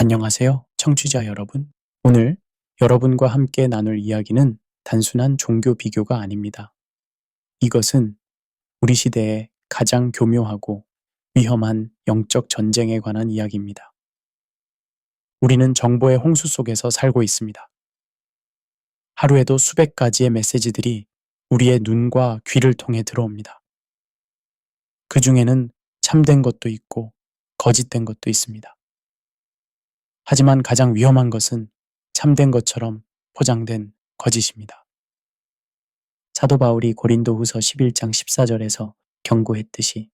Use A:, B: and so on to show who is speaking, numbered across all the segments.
A: 안녕하세요, 청취자 여러분. 오늘 여러분과 함께 나눌 이야기는 단순한 종교 비교가 아닙니다. 이것은 우리 시대의 가장 교묘하고 위험한 영적 전쟁에 관한 이야기입니다. 우리는 정보의 홍수 속에서 살고 있습니다. 하루에도 수백 가지의 메시지들이 우리의 눈과 귀를 통해 들어옵니다. 그 중에는 참된 것도 있고 거짓된 것도 있습니다. 하지만 가장 위험한 것은 참된 것처럼 포장된 거짓입니다. 사도 바울이 고린도후서 11장 14절에서 경고했듯이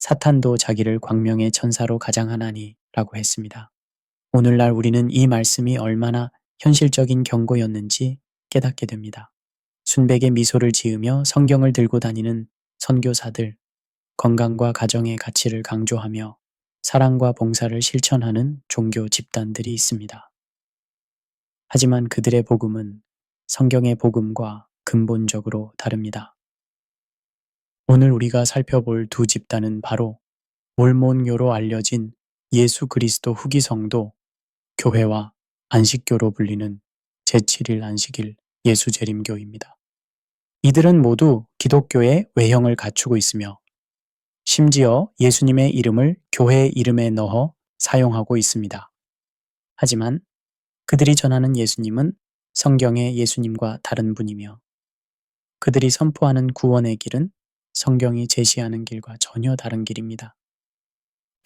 A: 사탄도 자기를 광명의 천사로 가장하나니 라고 했습니다. 오늘날 우리는 이 말씀이 얼마나 현실적인 경고였는지 깨닫게 됩니다. 순백의 미소를 지으며 성경을 들고 다니는 선교사들, 건강과 가정의 가치를 강조하며 사랑과 봉사를 실천하는 종교 집단들이 있습니다. 하지만 그들의 복음은 성경의 복음과 근본적으로 다릅니다. 오늘 우리가 살펴볼 두 집단은 바로 몰몬교로 알려진 예수 그리스도 후기 성도, 교회와 안식교로 불리는 제7일 안식일 예수재림교입니다. 이들은 모두 기독교의 외형을 갖추고 있으며 심지어 예수님의 이름을 교회 이름에 넣어 사용하고 있습니다. 하지만 그들이 전하는 예수님은 성경의 예수님과 다른 분이며 그들이 선포하는 구원의 길은 성경이 제시하는 길과 전혀 다른 길입니다.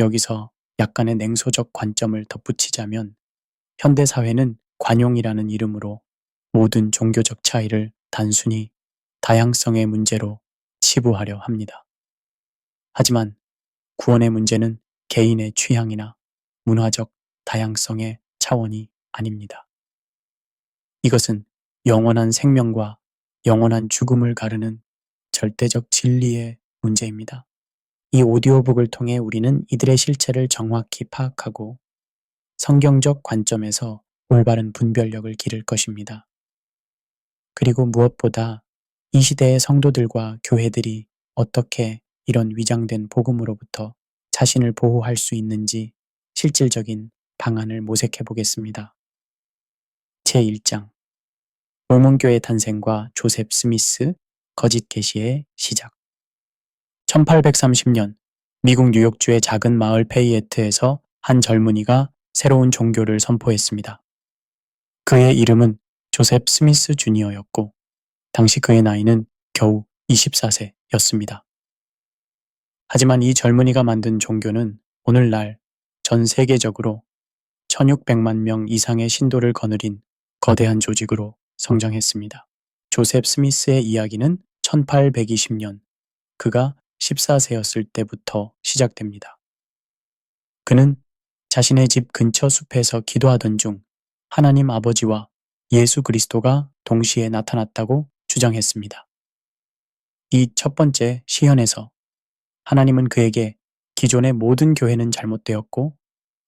A: 여기서 약간의 냉소적 관점을 덧붙이자면 현대사회는 관용이라는 이름으로 모든 종교적 차이를 단순히 다양성의 문제로 치부하려 합니다. 하지만 구원의 문제는 개인의 취향이나 문화적 다양성의 차원이 아닙니다. 이것은 영원한 생명과 영원한 죽음을 가르는 절대적 진리의 문제입니다. 이 오디오북을 통해 우리는 이들의 실체를 정확히 파악하고 성경적 관점에서 올바른 분별력을 기를 것입니다. 그리고 무엇보다 이 시대의 성도들과 교회들이 어떻게 이런 위장된 복음으로부터 자신을 보호할 수 있는지 실질적인 방안을 모색해 보겠습니다. 제1장 몰몬교의 탄생과 조셉 스미스 거짓 계시의 시작. 1830년 미국 뉴욕주의 작은 마을 페이에트에서 한 젊은이가 새로운 종교를 선포했습니다. 그의 이름은 조셉 스미스 주니어였고 당시 그의 나이는 겨우 24세였습니다. 하지만 이 젊은이가 만든 종교는 오늘날 전 세계적으로 1600만 명 이상의 신도를 거느린 거대한 조직으로 성장했습니다. 조셉 스미스의 이야기는 1820년 그가 14세였을 때부터 시작됩니다. 그는 자신의 집 근처 숲에서 기도하던 중 하나님 아버지와 예수 그리스도가 동시에 나타났다고 주장했습니다. 이 첫 번째 시연에서 하나님은 그에게 기존의 모든 교회는 잘못되었고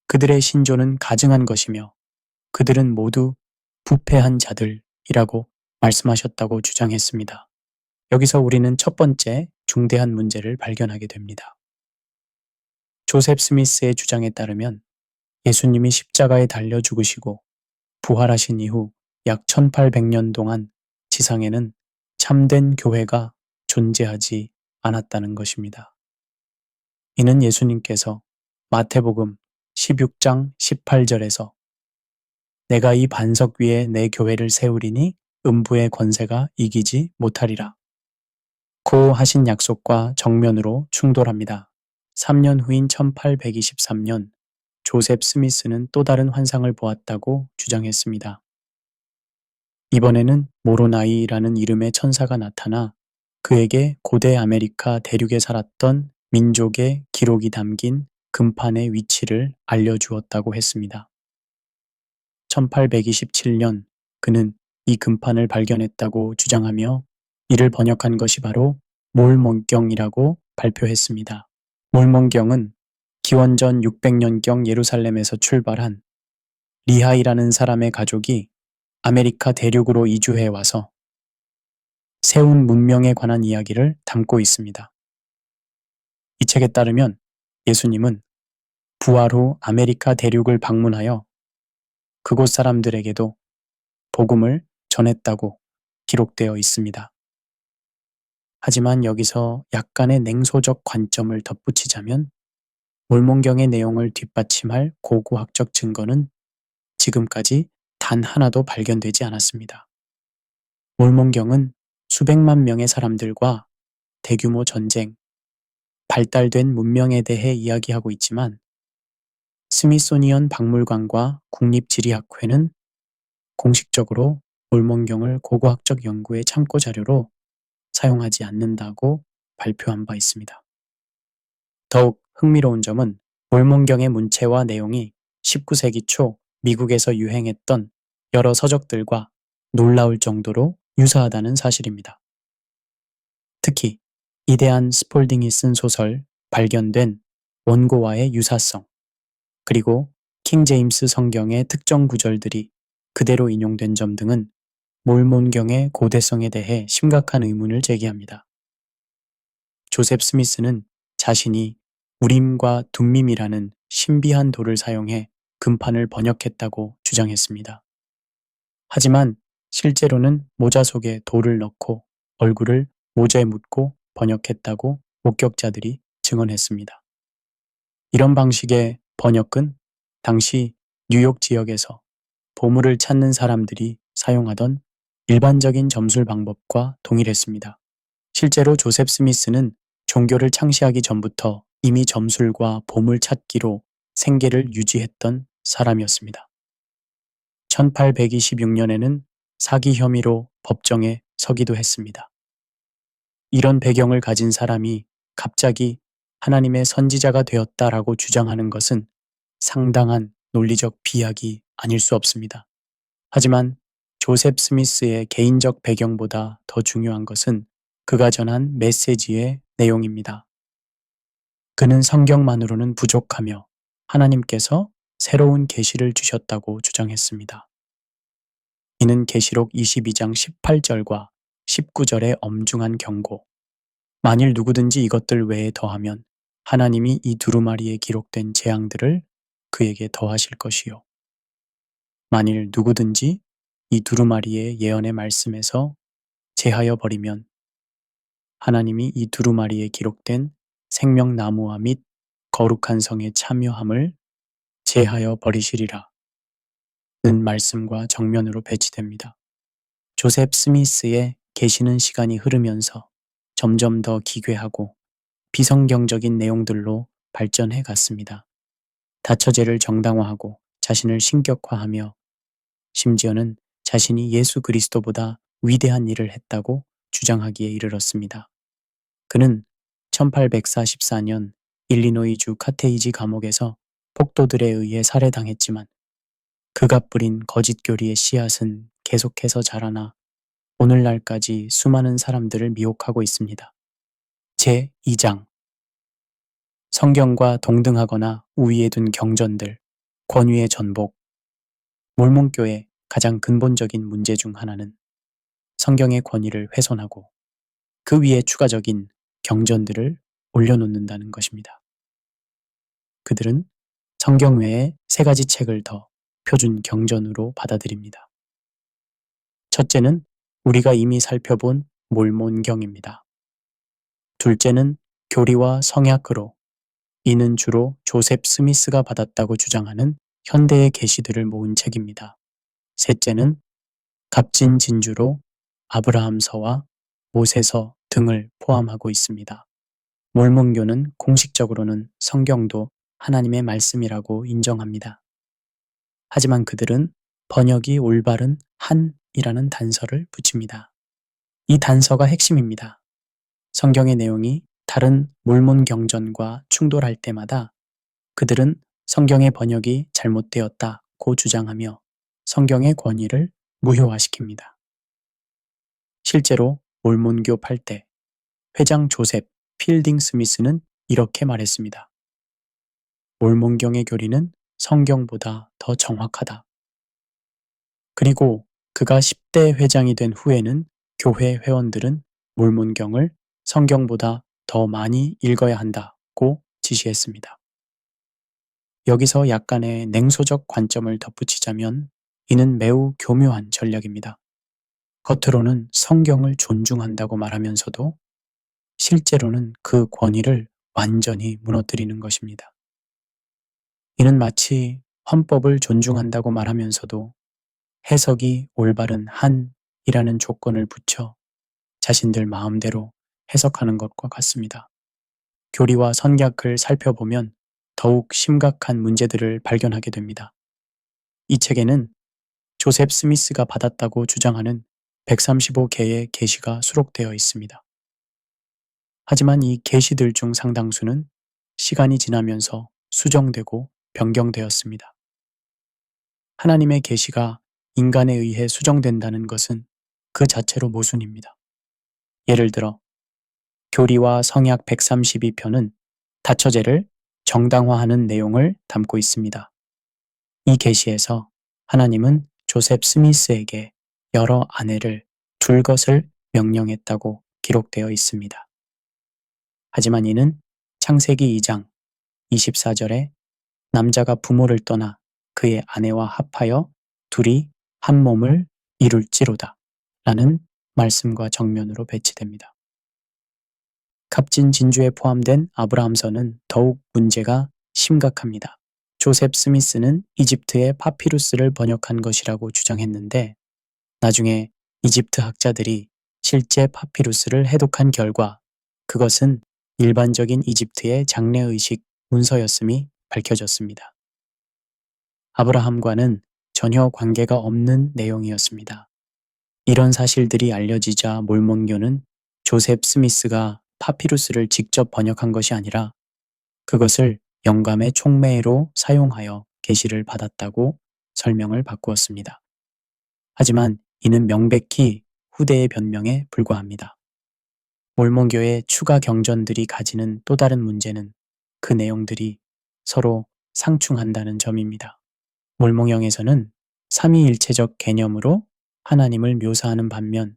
A: 그들의 신조는 가증한 것이며 그들은 모두 부패한 자들이라고 말씀하셨다고 주장했습니다. 여기서 우리는 첫 번째 중대한 문제를 발견하게 됩니다. 조셉 스미스의 주장에 따르면 예수님이 십자가에 달려 죽으시고 부활하신 이후 약 1800년 동안 지상에는 참된 교회가 존재하지 않았다는 것입니다. 이는 예수님께서 마태복음 16장 18절에서 내가 이 반석 위에 내 교회를 세우리니 음부의 권세가 이기지 못하리라 고 하신 약속과 정면으로 충돌합니다. 3년 후인 1823년 조셉 스미스는 또 다른 환상을 보았다고 주장했습니다. 이번에는 모로나이라는 이름의 천사가 나타나 그에게 고대 아메리카 대륙에 살았던 민족의 기록이 담긴 금판의 위치를 알려주었다고 했습니다. 1827년 그는 이 금판을 발견했다고 주장하며 이를 번역한 것이 바로 몰몬경이라고 발표했습니다. 몰몬경은 기원전 600년경 예루살렘에서 출발한 리하이라는 사람의 가족이 아메리카 대륙으로 이주해 와서 세운 문명에 관한 이야기를 담고 있습니다. 이 책에 따르면 예수님은 부활 후 아메리카 대륙을 방문하여 그곳 사람들에게도 복음을 전했다고 기록되어 있습니다. 하지만 여기서 약간의 냉소적 관점을 덧붙이자면 몰몬경의 내용을 뒷받침할 고고학적 증거는 지금까지 단 하나도 발견되지 않았습니다. 몰몬경은 수백만 명의 사람들과 대규모 전쟁, 발달된 문명에 대해 이야기하고 있지만 스미소니언 박물관과 국립지리학회는 공식적으로 몰몬경을 고고학적 연구의 참고 자료로 사용하지 않는다고 발표한 바 있습니다. 더욱 흥미로운 점은 몰몬경의 문체와 내용이 19세기 초 미국에서 유행했던 여러 서적들과 놀라울 정도로 유사하다는 사실입니다. 특히 이대한 스폴딩이 쓴 소설 발견된 원고와의 유사성, 그리고 킹 제임스 성경의 특정 구절들이 그대로 인용된 점 등은 몰몬경의 고대성에 대해 심각한 의문을 제기합니다. 조셉 스미스는 자신이 우림과 둠밈이라는 신비한 돌을 사용해 금판을 번역했다고 주장했습니다. 하지만 실제로는 모자 속에 돌을 넣고 얼굴을 모자에 묻고 번역했다고 목격자들이 증언했습니다. 이런 방식의 번역은 당시 뉴욕 지역에서 보물을 찾는 사람들이 사용하던 일반적인 점술 방법과 동일했습니다. 실제로 조셉 스미스는 종교를 창시하기 전부터 이미 점술과 보물 찾기로 생계를 유지했던 사람이었습니다. 1826년에는 사기 혐의로 법정에 서기도 했습니다. 이런 배경을 가진 사람이 갑자기 하나님의 선지자가 되었다라고 주장하는 것은 상당한 논리적 비약이 아닐 수 없습니다. 하지만 조셉 스미스의 개인적 배경보다 더 중요한 것은 그가 전한 메시지의 내용입니다. 그는 성경만으로는 부족하며 하나님께서 새로운 계시를 주셨다고 주장했습니다. 이는 계시록 22장 18절과 19절의 엄중한 경고, 만일 누구든지 이것들 외에 더하면 하나님이 이 두루마리에 기록된 재앙들을 그에게 더하실 것이요. 만일 누구든지 이 두루마리의 예언의 말씀에서 제하여 버리면 하나님이 이 두루마리에 기록된 생명나무와 및 거룩한 성의 참여함을 제하여 버리시리라 는 말씀과 정면으로 배치됩니다. 조셉 스미스의 계시는 시간이 흐르면서 점점 더 기괴하고 비성경적인 내용들로 발전해 갔습니다. 다처제를 정당화하고 자신을 신격화하며 심지어는 자신이 예수 그리스도보다 위대한 일을 했다고 주장하기에 이르렀습니다. 그는 1844년 일리노이주 카테이지 감옥에서 폭도들에 의해 살해당했지만 그가 뿌린 거짓 교리의 씨앗은 계속해서 자라나 오늘날까지 수많은 사람들을 미혹하고 있습니다. 제2장 성경과 동등하거나 우위에 둔 경전들, 권위의 전복. 몰몬교의 가장 근본적인 문제 중 하나는 성경의 권위를 훼손하고 그 위에 추가적인 경전들을 올려놓는다는 것입니다. 그들은 성경 외에 3가지 책을 더 표준 경전으로 받아들입니다. 첫째는 우리가 이미 살펴본 몰몬경입니다. 둘째는 교리와 성약으로, 이는 주로 조셉 스미스가 받았다고 주장하는 현대의 계시들을 모은 책입니다. 셋째는 값진 진주로 아브라함서와 모세서 등을 포함하고 있습니다. 몰몬교는 공식적으로는 성경도 하나님의 말씀이라고 인정합니다. 하지만 그들은 번역이 올바른 한이라는 단서를 붙입니다. 이 단서가 핵심입니다. 성경의 내용이 다른 몰몬 경전과 충돌할 때마다 그들은 성경의 번역이 잘못되었다고 주장하며 성경의 권위를 무효화시킵니다. 실제로 몰몬교 8대 회장 조셉 필딩 스미스는 이렇게 말했습니다. 몰몬경의 교리는 성경보다 더 정확하다. 그리고 그가 10대 회장이 된 후에는 교회 회원들은 몰몬경을 성경보다 더 많이 읽어야 한다고 지시했습니다. 여기서 약간의 냉소적 관점을 덧붙이자면 이는 매우 교묘한 전략입니다. 겉으로는 성경을 존중한다고 말하면서도 실제로는 그 권위를 완전히 무너뜨리는 것입니다. 이는 마치 헌법을 존중한다고 말하면서도 해석이 올바른 한이라는 조건을 붙여 자신들 마음대로 해석하는 것과 같습니다. 교리와 선약을 살펴보면 더욱 심각한 문제들을 발견하게 됩니다. 이 책에는 조셉 스미스가 받았다고 주장하는 135개의 계시가 수록되어 있습니다. 하지만 이 계시들 중 상당수는 시간이 지나면서 수정되고 변경되었습니다. 하나님의 계시가 인간에 의해 수정된다는 것은 그 자체로 모순입니다. 예를 들어 교리와 성약 132편은 다처제를 정당화하는 내용을 담고 있습니다. 이 계시에서 하나님은 조셉 스미스에게 여러 아내를 둘 것을 명령했다고 기록되어 있습니다. 하지만 이는 창세기 2장 24절에 남자가 부모를 떠나 그의 아내와 합하여 둘이 한 몸을 이룰지로다 라는 말씀과 정면으로 배치됩니다. 값진 진주에 포함된 아브라함서는 더욱 문제가 심각합니다. 조셉 스미스는 이집트의 파피루스를 번역한 것이라고 주장했는데 나중에 이집트 학자들이 실제 파피루스를 해독한 결과 그것은 일반적인 이집트의 장례의식 문서였음이 밝혀졌습니다. 아브라함과는 전혀 관계가 없는 내용이었습니다. 이런 사실들이 알려지자 몰몬교는 조셉 스미스가 파피루스를 직접 번역한 것이 아니라 그것을 영감의 촉매로 사용하여 계시를 받았다고 설명을 바꾸었습니다. 하지만 이는 명백히 후대의 변명에 불과합니다. 몰몬교의 추가 경전들이 가지는 또 다른 문제는 그 내용들이 서로 상충한다는 점입니다. 몰몬경에서는 삼위일체적 개념으로 하나님을 묘사하는 반면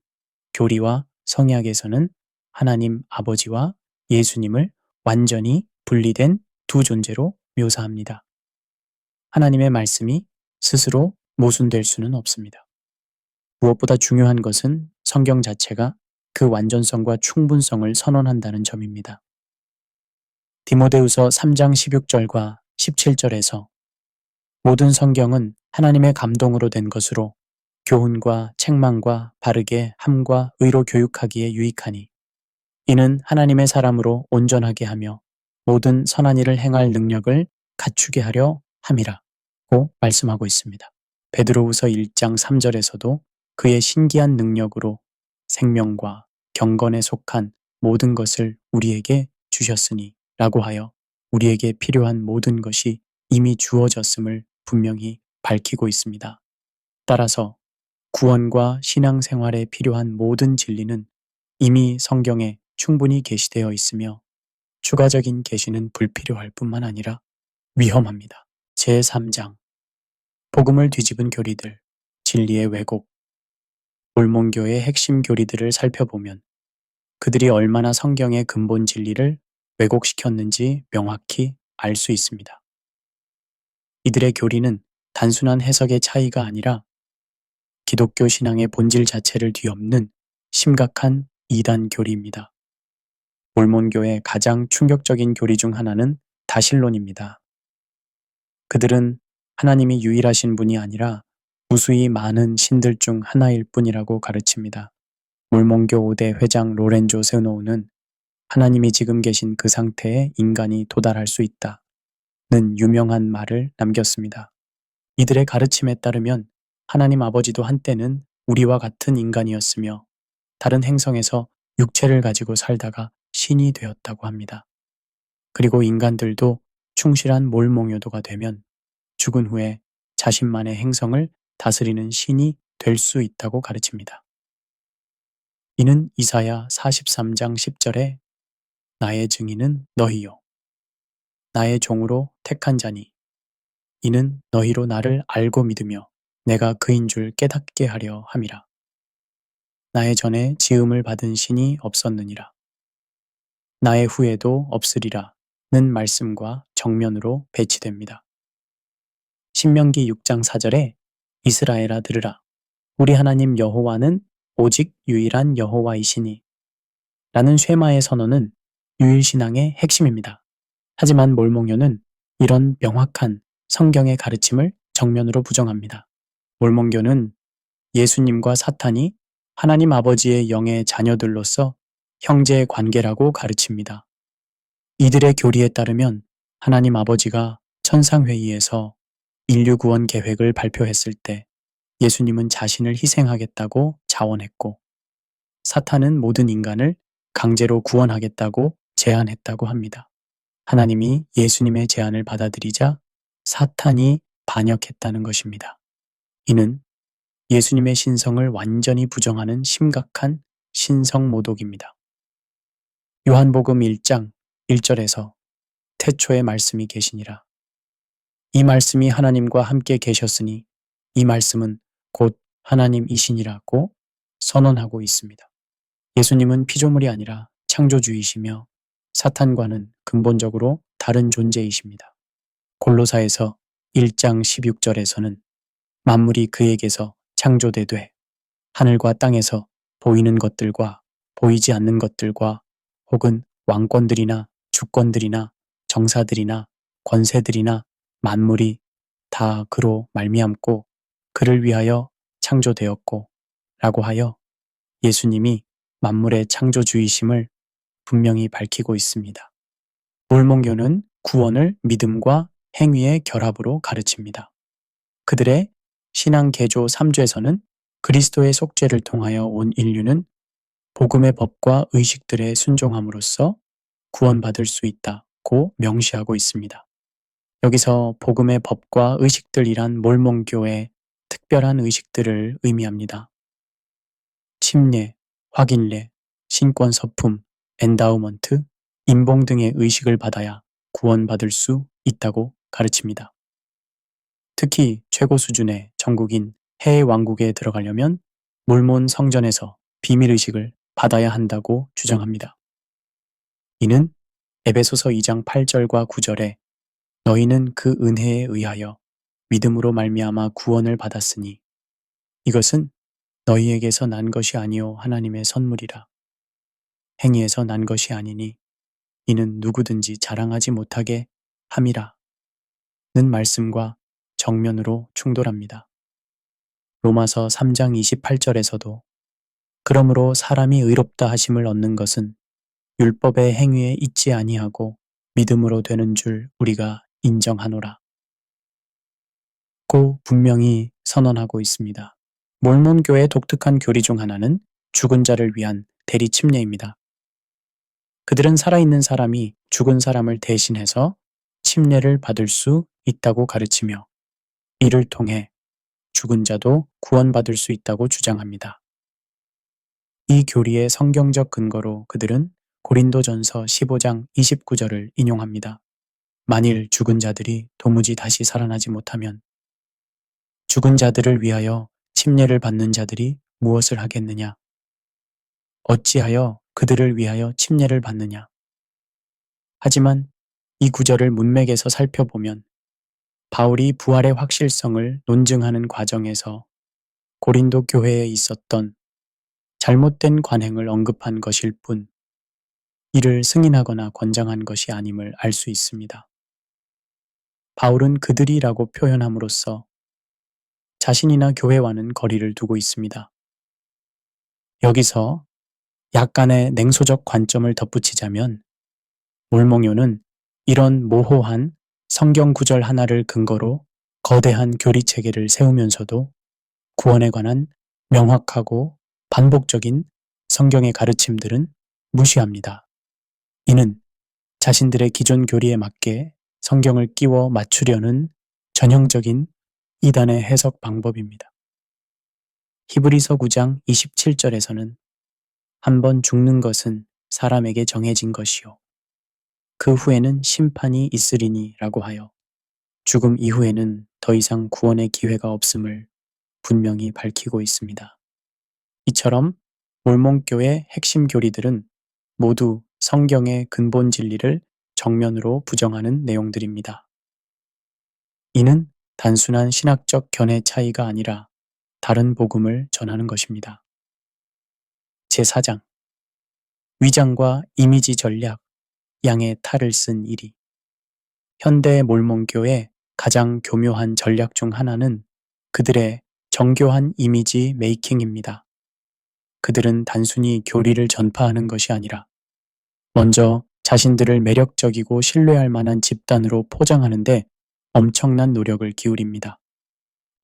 A: 교리와 성약에서는 하나님 아버지와 예수님을 완전히 분리된 두 존재로 묘사합니다. 하나님의 말씀이 스스로 모순될 수는 없습니다. 무엇보다 중요한 것은 성경 자체가 그 완전성과 충분성을 선언한다는 점입니다. 디모데후서 3장 16절과 17절에서 모든 성경은 하나님의 감동으로 된 것으로 교훈과 책망과 바르게 함과 의로 교육하기에 유익하니 이는 하나님의 사람으로 온전하게 하며 모든 선한 일을 행할 능력을 갖추게 하려 함이라고 말씀하고 있습니다. 베드로후서 1장 3절에서도 그의 신기한 능력으로 생명과 경건에 속한 모든 것을 우리에게 주셨으니 라고 하여 우리에게 필요한 모든 것이 이미 주어졌음을 분명히 밝히고 있습니다. 따라서 구원과 신앙생활에 필요한 모든 진리는 이미 성경에 충분히 계시되어 있으며 추가적인 계시는 불필요할 뿐만 아니라 위험합니다. 제3장 복음을 뒤집은 교리들, 진리의 왜곡. 몰몬교의 핵심 교리들을 살펴보면 그들이 얼마나 성경의 근본 진리를 왜곡시켰는지 명확히 알 수 있습니다. 이들의 교리는 단순한 해석의 차이가 아니라 기독교 신앙의 본질 자체를 뒤엎는 심각한 이단 교리입니다. 몰몬교의 가장 충격적인 교리 중 하나는 다신론입니다. 그들은 하나님이 유일하신 분이 아니라 무수히 많은 신들 중 하나일 뿐이라고 가르칩니다. 몰몬교 5대 회장 로렌조 스노우는 하나님이 지금 계신 그 상태에 인간이 도달할 수 있다는 유명한 말을 남겼습니다. 이들의 가르침에 따르면 하나님 아버지도 한때는 우리와 같은 인간이었으며 다른 행성에서 육체를 가지고 살다가 신이 되었다고 합니다. 그리고 인간들도 충실한 몰몬교도가 되면 죽은 후에 자신만의 행성을 다스리는 신이 될 수 있다고 가르칩니다. 이는 이사야 43장 10절에 나의 증인은 너희요 나의 종으로 택한 자니 이는 너희로 나를 알고 믿으며 내가 그인 줄 깨닫게 하려 함이라. 나의 전에 지음을 받은 신이 없었느니라. 나의 후에도 없으리라 는 말씀과 정면으로 배치됩니다. 신명기 6장 4절에 이스라엘아 들으라. 우리 하나님 여호와는 오직 유일한 여호와이시니 라는 쉐마의 선언은 유일신앙의 핵심입니다. 하지만 몰몬교는 이런 명확한 성경의 가르침을 정면으로 부정합니다. 몰몬교는 예수님과 사탄이 하나님 아버지의 영의 자녀들로서 형제의 관계라고 가르칩니다. 이들의 교리에 따르면 하나님 아버지가 천상회의에서 인류 구원 계획을 발표했을 때 예수님은 자신을 희생하겠다고 자원했고 사탄은 모든 인간을 강제로 구원하겠다고 제안했다고 합니다. 하나님이 예수님의 제안을 받아들이자 사탄이 반역했다는 것입니다. 이는 예수님의 신성을 완전히 부정하는 심각한 신성모독입니다. 요한복음 1장 1절에서 태초에 말씀이 계시니라. 이 말씀이 하나님과 함께 계셨으니 이 말씀은 곧 하나님이시니라고 선언하고 있습니다. 예수님은 피조물이 아니라 창조주이시며 사탄과는 근본적으로 다른 존재이십니다. 골로사에서 1장 16절에서는 만물이 그에게서 창조되되 하늘과 땅에서 보이는 것들과 보이지 않는 것들과 혹은 왕권들이나 주권들이나 정사들이나 권세들이나 만물이 다 그로 말미암고 그를 위하여 창조되었고 라고 하여 예수님이 만물의 창조주이심을 분명히 밝히고 있습니다. 몰몬교는 구원을 믿음과 행위의 결합으로 가르칩니다. 그들의 신앙 개조 3죄에서는 그리스도의 속죄를 통하여 온 인류는 복음의 법과 의식들에 순종함으로써 구원받을 수 있다고 명시하고 있습니다. 여기서 복음의 법과 의식들이란 몰몬교의 특별한 의식들을 의미합니다. 침례, 확인례, 신권서품, 엔다우먼트, 임봉 등의 의식을 받아야 구원받을 수 있다고 가르칩니다. 특히 최고 수준의 천국인 해의 왕국에 들어가려면 몰몬 성전에서 비밀의식을 받아야 한다고 주장합니다. 이는 에베소서 2장 8절과 9절에 너희는 그 은혜에 의하여 믿음으로 말미암아 구원을 받았으니 이것은 너희에게서 난 것이 아니요 하나님의 선물이라. 행위에서 난 것이 아니니 이는 누구든지 자랑하지 못하게 함이라. 는 말씀과 정면으로 충돌합니다. 로마서 3장 28절에서도 그러므로 사람이 의롭다 하심을 얻는 것은 율법의 행위에 있지 아니하고 믿음으로 되는 줄 우리가 인정하노라. 고 분명히 선언하고 있습니다. 몰몬교의 독특한 교리 중 하나는 죽은 자를 위한 대리 침례입니다. 그들은 살아있는 사람이 죽은 사람을 대신해서 침례를 받을 수 있다고 가르치며 이를 통해 죽은 자도 구원받을 수 있다고 주장합니다. 이 교리의 성경적 근거로 그들은 고린도전서 15장 29절을 인용합니다. 만일 죽은 자들이 도무지 다시 살아나지 못하면 죽은 자들을 위하여 침례를 받는 자들이 무엇을 하겠느냐? 어찌하여 그들을 위하여 침례를 받느냐? 하지만 이 구절을 문맥에서 살펴보면 바울이 부활의 확실성을 논증하는 과정에서 고린도 교회에 있었던 잘못된 관행을 언급한 것일 뿐 이를 승인하거나 권장한 것이 아님을 알 수 있습니다. 바울은 그들이라고 표현함으로써 자신이나 교회와는 거리를 두고 있습니다. 여기서 약간의 냉소적 관점을 덧붙이자면 몰몬교는 이런 모호한 성경 구절 하나를 근거로 거대한 교리 체계를 세우면서도 구원에 관한 명확하고 반복적인 성경의 가르침들은 무시합니다. 이는 자신들의 기존 교리에 맞게 성경을 끼워 맞추려는 전형적인 이단의 해석 방법입니다. 히브리서 9장 27절에서는 한번 죽는 것은 사람에게 정해진 것이요. 그 후에는 심판이 있으리니 라고 하여 죽음 이후에는 더 이상 구원의 기회가 없음을 분명히 밝히고 있습니다. 이처럼 몰몬교의 핵심 교리들은 모두 성경의 근본 진리를 정면으로 부정하는 내용들입니다. 이는 단순한 신학적 견해 차이가 아니라 다른 복음을 전하는 것입니다. 제4장 위장과 이미지 전략, 양의 탈을 쓴 일이. 현대 몰몬교의 가장 교묘한 전략 중 하나는 그들의 정교한 이미지 메이킹입니다. 그들은 단순히 교리를 전파하는 것이 아니라 먼저 자신들을 매력적이고 신뢰할 만한 집단으로 포장하는데 엄청난 노력을 기울입니다.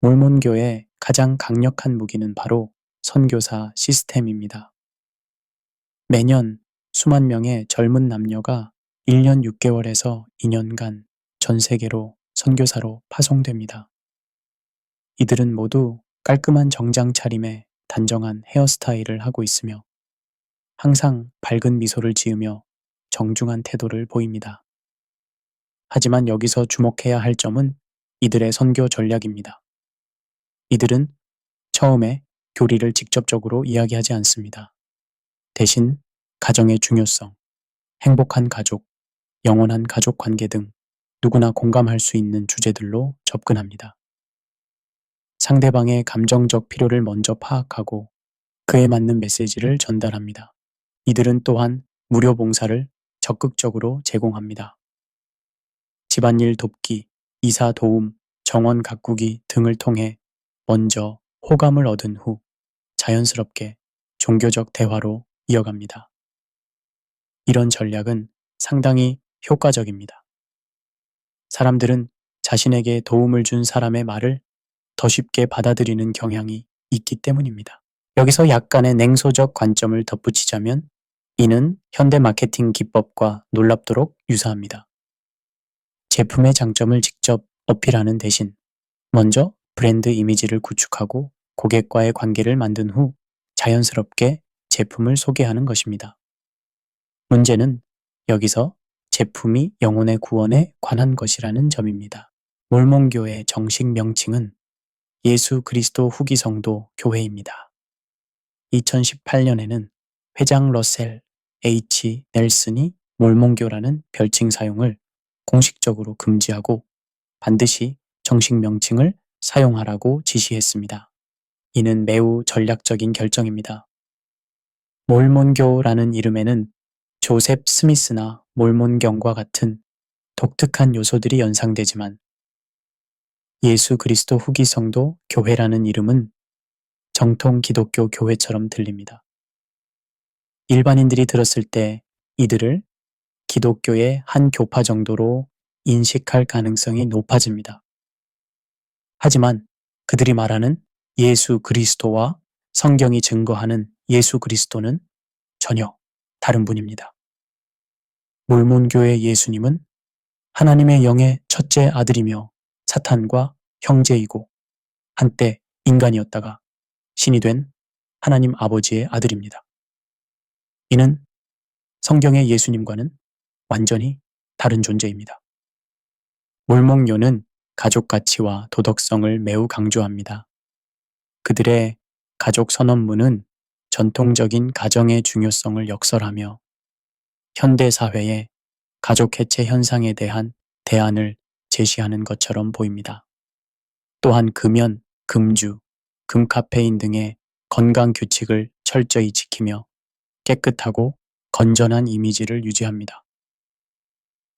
A: 몰몬교의 가장 강력한 무기는 바로 선교사 시스템입니다. 매년 수만 명의 젊은 남녀가 1년 6개월에서 2년간 전 세계로 선교사로 파송됩니다. 이들은 모두 깔끔한 정장 차림에 단정한 헤어스타일을 하고 있으며 항상 밝은 미소를 지으며 정중한 태도를 보입니다. 하지만 여기서 주목해야 할 점은 이들의 선교 전략입니다. 이들은 처음에 교리를 직접적으로 이야기하지 않습니다. 대신 가정의 중요성, 행복한 가족, 영원한 가족 관계 등 누구나 공감할 수 있는 주제들로 접근합니다. 상대방의 감정적 필요를 먼저 파악하고 그에 맞는 메시지를 전달합니다. 이들은 또한 무료 봉사를 적극적으로 제공합니다. 집안일 돕기, 이사 도움, 정원 가꾸기 등을 통해 먼저 호감을 얻은 후 자연스럽게 종교적 대화로 이어갑니다. 이런 전략은 상당히 효과적입니다. 사람들은 자신에게 도움을 준 사람의 말을 더 쉽게 받아들이는 경향이 있기 때문입니다. 여기서 약간의 냉소적 관점을 덧붙이자면 이는 현대 마케팅 기법과 놀랍도록 유사합니다. 제품의 장점을 직접 어필하는 대신 먼저 브랜드 이미지를 구축하고 고객과의 관계를 만든 후 자연스럽게 제품을 소개하는 것입니다. 문제는 여기서 제품이 영혼의 구원에 관한 것이라는 점입니다. 몰몬교의 정식 명칭은 예수 그리스도 후기 성도 교회입니다. 2018년에는 회장 러셀 H. 넬슨이 몰몬교라는 별칭 사용을 공식적으로 금지하고 반드시 정식 명칭을 사용하라고 지시했습니다. 이는 매우 전략적인 결정입니다. 몰몬교라는 이름에는 조셉 스미스나 몰몬경과 같은 독특한 요소들이 연상되지만 예수 그리스도 후기 성도 교회라는 이름은 정통 기독교 교회처럼 들립니다. 일반인들이 들었을 때 이들을 기독교의 한 교파 정도로 인식할 가능성이 높아집니다. 하지만 그들이 말하는 예수 그리스도와 성경이 증거하는 예수 그리스도는 전혀 다른 분입니다. 몰몬교의 예수님은 하나님의 영의 첫째 아들이며 사탄과 형제이고 한때 인간이었다가 신이 된 하나님 아버지의 아들입니다. 이는 성경의 예수님과는 완전히 다른 존재입니다. 몰몬교는 가족 가치와 도덕성을 매우 강조합니다. 그들의 가족 선언문은 전통적인 가정의 중요성을 역설하며 현대 사회의 가족 해체 현상에 대한 대안을 제시하는 것처럼 보입니다. 또한 금연, 금주, 금카페인 등의 건강 규칙을 철저히 지키며 깨끗하고 건전한 이미지를 유지합니다.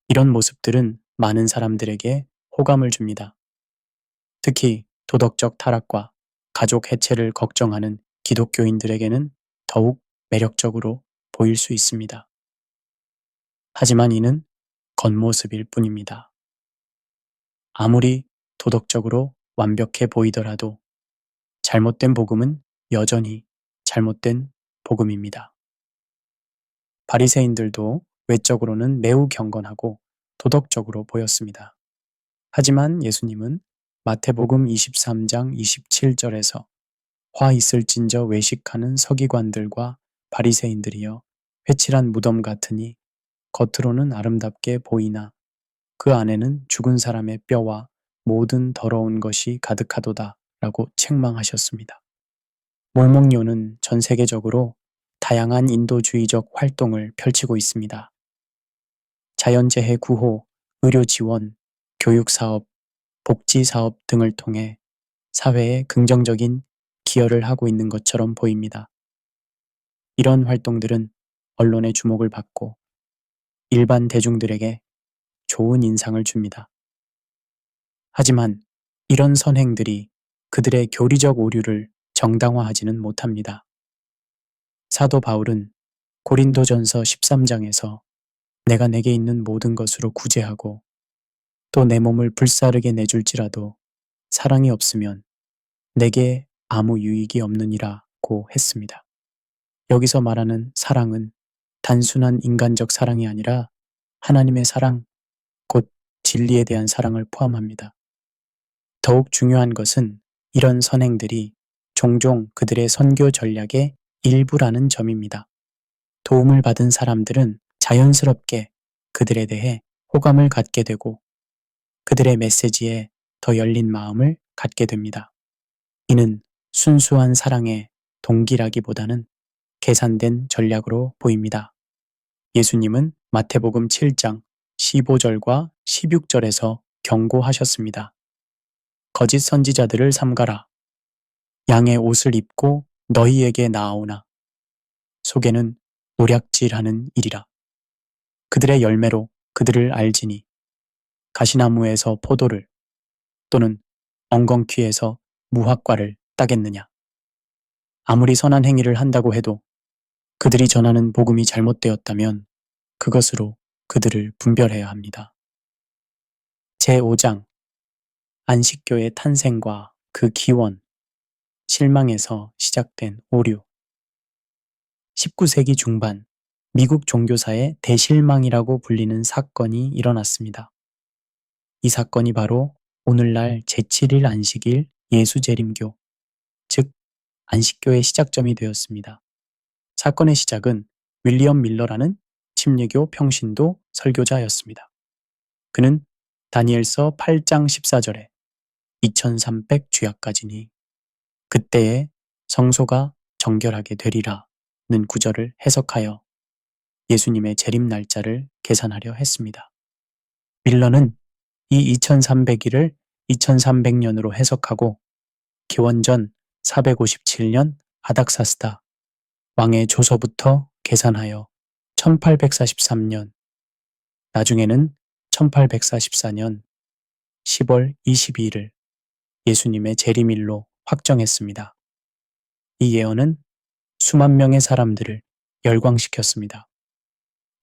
A: 이런 모습들은 많은 사람들에게 호감을 줍니다. 특히 도덕적 타락과 가족 해체를 걱정하는 기독교인들에게는 더욱 매력적으로 보일 수 있습니다. 하지만 이는 겉모습일 뿐입니다. 아무리 도덕적으로 완벽해 보이더라도 잘못된 복음은 여전히 잘못된 복음입니다. 바리새인들도 외적으로는 매우 경건하고 도덕적으로 보였습니다. 하지만 예수님은 마태복음 23장 27절에서 화 있을진저 외식하는 서기관들과 바리새인들이여 회칠한 무덤 같으니 겉으로는 아름답게 보이나 그 안에는 죽은 사람의 뼈와 모든 더러운 것이 가득하도다 라고 책망하셨습니다. 몰몬교는 전 세계적으로 다양한 인도주의적 활동을 펼치고 있습니다. 자연재해 구호, 의료 지원, 교육 사업, 복지 사업 등을 통해 사회에 긍정적인 기여를 하고 있는 것처럼 보입니다. 이런 활동들은 언론의 주목을 받고 일반 대중들에게 좋은 인상을 줍니다. 하지만 이런 선행들이 그들의 교리적 오류를 정당화하지는 못합니다. 사도 바울은 고린도전서 13장에서 내가 내게 있는 모든 것으로 구제하고 또 내 몸을 불사르게 내줄지라도 사랑이 없으면 내게 아무 유익이 없느니라고 했습니다. 여기서 말하는 사랑은 단순한 인간적 사랑이 아니라 하나님의 사랑, 곧 진리에 대한 사랑을 포함합니다. 더욱 중요한 것은 이런 선행들이 종종 그들의 선교 전략의 일부라는 점입니다. 도움을 받은 사람들은 자연스럽게 그들에 대해 호감을 갖게 되고 그들의 메시지에 더 열린 마음을 갖게 됩니다. 이는 순수한 사랑의 동기라기보다는 계산된 전략으로 보입니다. 예수님은 마태복음 7장 15절과 16절에서 경고하셨습니다. 거짓 선지자들을 삼가라. 양의 옷을 입고 너희에게 나아오나 속에는 노략질하는 일이라. 그들의 열매로 그들을 알지니 가시나무에서 포도를 또는 엉겅퀴에서 무화과를 따겠느냐. 아무리 선한 행위를 한다고 해도 그들이 전하는 복음이 잘못되었다면 그것으로 그들을 분별해야 합니다. 제5장 안식교의 탄생과 그 기원, 실망에서 시작된 오류. 19세기 중반 미국 종교사의 대실망이라고 불리는 사건이 일어났습니다. 이 사건이 바로 오늘날 제7일 안식일 예수재림교, 즉 안식교의 시작점이 되었습니다. 사건의 시작은 윌리엄 밀러라는 침례교 평신도 설교자였습니다. 그는 다니엘서 8장 14절에 2300 주야까지니 그때에 성소가 정결하게 되리라 는 구절을 해석하여 예수님의 재림 날짜를 계산하려 했습니다. 밀러는 이 2300일을 2300년으로 해석하고 기원전 457년 아닥사스다 왕의 조서부터 계산하여 1843년, 나중에는 1844년 10월 22일을 예수님의 재림일로 확정했습니다. 이 예언은 수만 명의 사람들을 열광시켰습니다.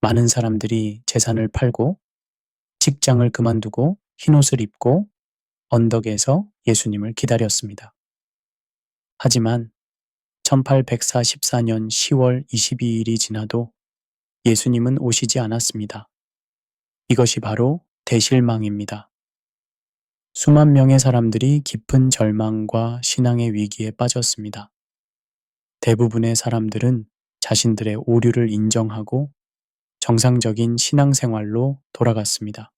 A: 많은 사람들이 재산을 팔고 직장을 그만두고 흰옷을 입고 언덕에서 예수님을 기다렸습니다. 하지만 1844년 10월 22일이 지나도 예수님은 오시지 않았습니다. 이것이 바로 대실망입니다. 수만 명의 사람들이 깊은 절망과 신앙의 위기에 빠졌습니다. 대부분의 사람들은 자신들의 오류를 인정하고 정상적인 신앙생활로 돌아갔습니다.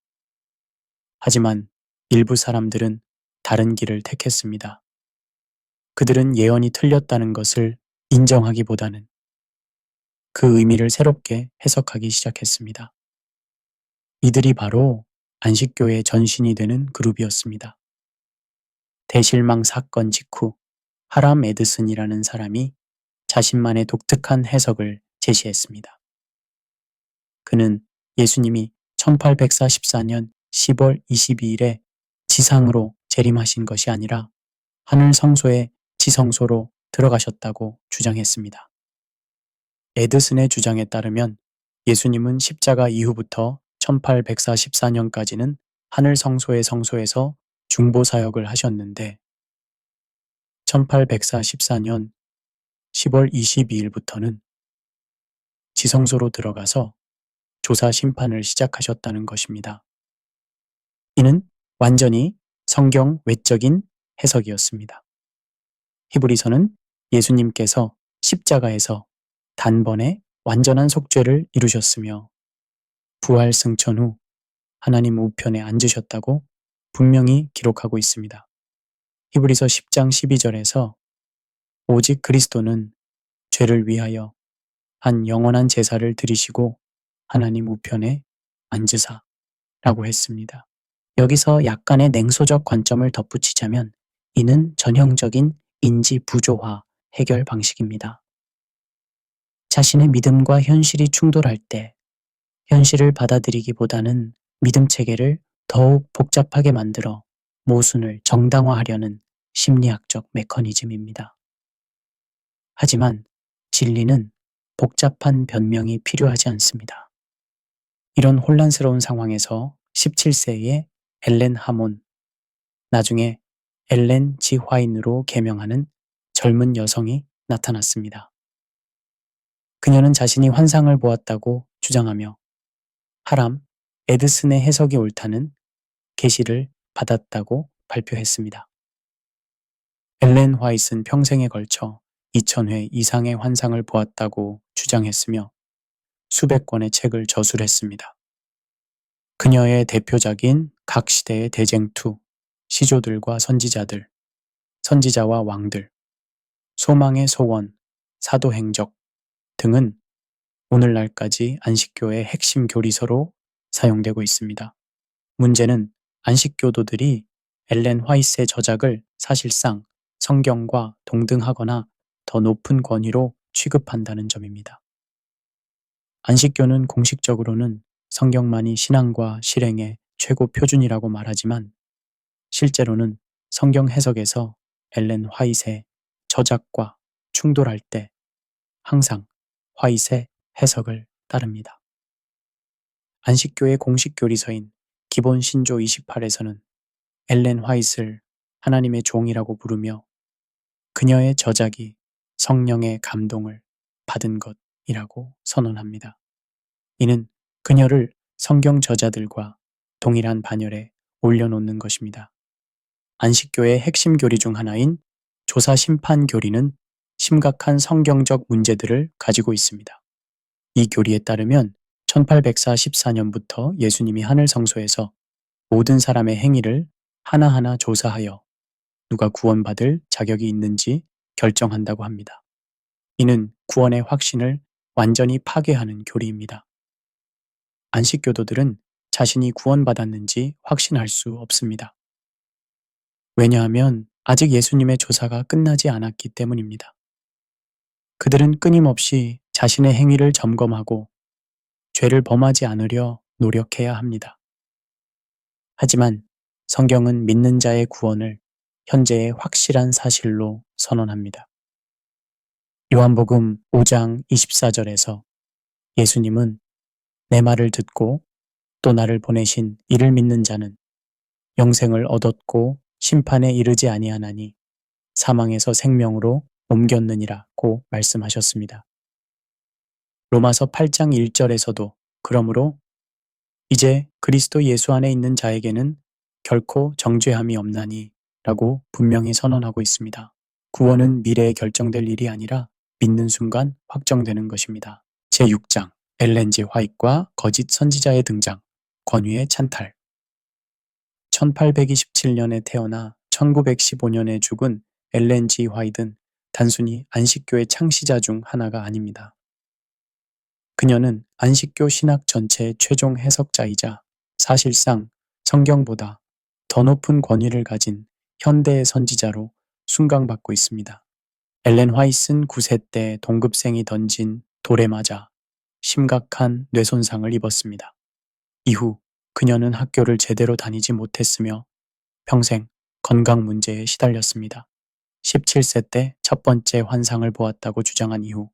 A: 하지만 일부 사람들은 다른 길을 택했습니다. 그들은 예언이 틀렸다는 것을 인정하기보다는 그 의미를 새롭게 해석하기 시작했습니다. 이들이 바로 안식교의 전신이 되는 그룹이었습니다. 대실망 사건 직후 하람 에드슨이라는 사람이 자신만의 독특한 해석을 제시했습니다. 그는 예수님이 1844년 10월 22일에 지상으로 재림하신 것이 아니라 하늘 성소의 지성소로 들어가셨다고 주장했습니다. 에드슨의 주장에 따르면 예수님은 십자가 이후부터 1844년까지는 하늘 성소의 성소에서 중보 사역을 하셨는데 1844년 10월 22일부터는 지성소로 들어가서 조사 심판을 시작하셨다는 것입니다. 이는 완전히 성경 외적인 해석이었습니다. 히브리서는 예수님께서 십자가에서 단번에 완전한 속죄를 이루셨으며 부활 승천 후 하나님 우편에 앉으셨다고 분명히 기록하고 있습니다. 히브리서 10장 12절에서 오직 그리스도는 죄를 위하여 한 영원한 제사를 드리시고 하나님 우편에 앉으사 라고 했습니다. 여기서 약간의 냉소적 관점을 덧붙이자면 이는 전형적인 인지 부조화 해결 방식입니다. 자신의 믿음과 현실이 충돌할 때 현실을 받아들이기보다는 믿음 체계를 더욱 복잡하게 만들어 모순을 정당화하려는 심리학적 메커니즘입니다. 하지만 진리는 복잡한 변명이 필요하지 않습니다. 이런 혼란스러운 상황에서 17세의 엘렌 하몬, 나중에 엘렌 지 화인으로 개명하는 젊은 여성이 나타났습니다. 그녀는 자신이 환상을 보았다고 주장하며 하람, 에드슨의 해석이 옳다는 계시를 받았다고 발표했습니다. 엘렌 화이트는 평생에 걸쳐 2000회 이상의 환상을 보았다고 주장했으며 수백 권의 책을 저술했습니다. 그녀의 대표작인 각 시대의 대쟁투, 시조들과 선지자들, 선지자와 왕들, 소망의 소원, 사도행적 등은 오늘날까지 안식교의 핵심 교리서로 사용되고 있습니다. 문제는 안식교도들이 엘렌 화이트의 저작을 사실상 성경과 동등하거나 더 높은 권위로 취급한다는 점입니다. 안식교는 공식적으로는 성경만이 신앙과 실행의 최고 표준이라고 말하지만 실제로는 성경 해석에서 엘렌 화이트의 저작과 충돌할 때 항상 화이트의 해석을 따릅니다. 안식교의 공식 교리서인 기본 신조 28에서는 엘렌 화이트를 하나님의 종이라고 부르며 그녀의 저작이 성령의 감동을 받은 것이라고 선언합니다. 이는 그녀를 성경 저자들과 동일한 반열에 올려놓는 것입니다. 안식교의 핵심 교리 중 하나인 조사 심판 교리는 심각한 성경적 문제들을 가지고 있습니다. 이 교리에 따르면 1814년부터 예수님이 하늘 성소에서 모든 사람의 행위를 하나하나 조사하여 누가 구원받을 자격이 있는지 결정한다고 합니다. 이는 구원의 확신을 완전히 파괴하는 교리입니다. 안식교도들은 자신이 구원받았는지 확신할 수 없습니다. 왜냐하면 아직 예수님의 조사가 끝나지 않았기 때문입니다. 그들은 끊임없이 자신의 행위를 점검하고 죄를 범하지 않으려 노력해야 합니다. 하지만 성경은 믿는 자의 구원을 현재의 확실한 사실로 선언합니다. 요한복음 5장 24절에서 예수님은 내 말을 듣고 또 나를 보내신 이를 믿는 자는 영생을 얻었고 심판에 이르지 아니하나니 사망에서 생명으로 옮겼느니라고 말씀하셨습니다. 로마서 8장 1절에서도 그러므로 이제 그리스도 예수 안에 있는 자에게는 결코 정죄함이 없나니 라고 분명히 선언하고 있습니다. 구원은 미래에 결정될 일이 아니라 믿는 순간 확정되는 것입니다. 제6장 엘렌 지 화이트과 거짓 선지자의 등장, 권위의 찬탈. 1827년에 태어나 1915년에 죽은 엘렌 지 화이트는 단순히 안식교의 창시자 중 하나가 아닙니다. 그녀는 안식교 신학 전체의 최종 해석자이자 사실상 성경보다 더 높은 권위를 가진 현대의 선지자로 숭강받고 있습니다. 엘렌 화이트는 9세 때 동급생이 던진 돌에 맞아 심각한 뇌손상을 입었습니다. 이후 그녀는 학교를 제대로 다니지 못했으며 평생 건강 문제에 시달렸습니다. 17세 때 첫 번째 환상을 보았다고 주장한 이후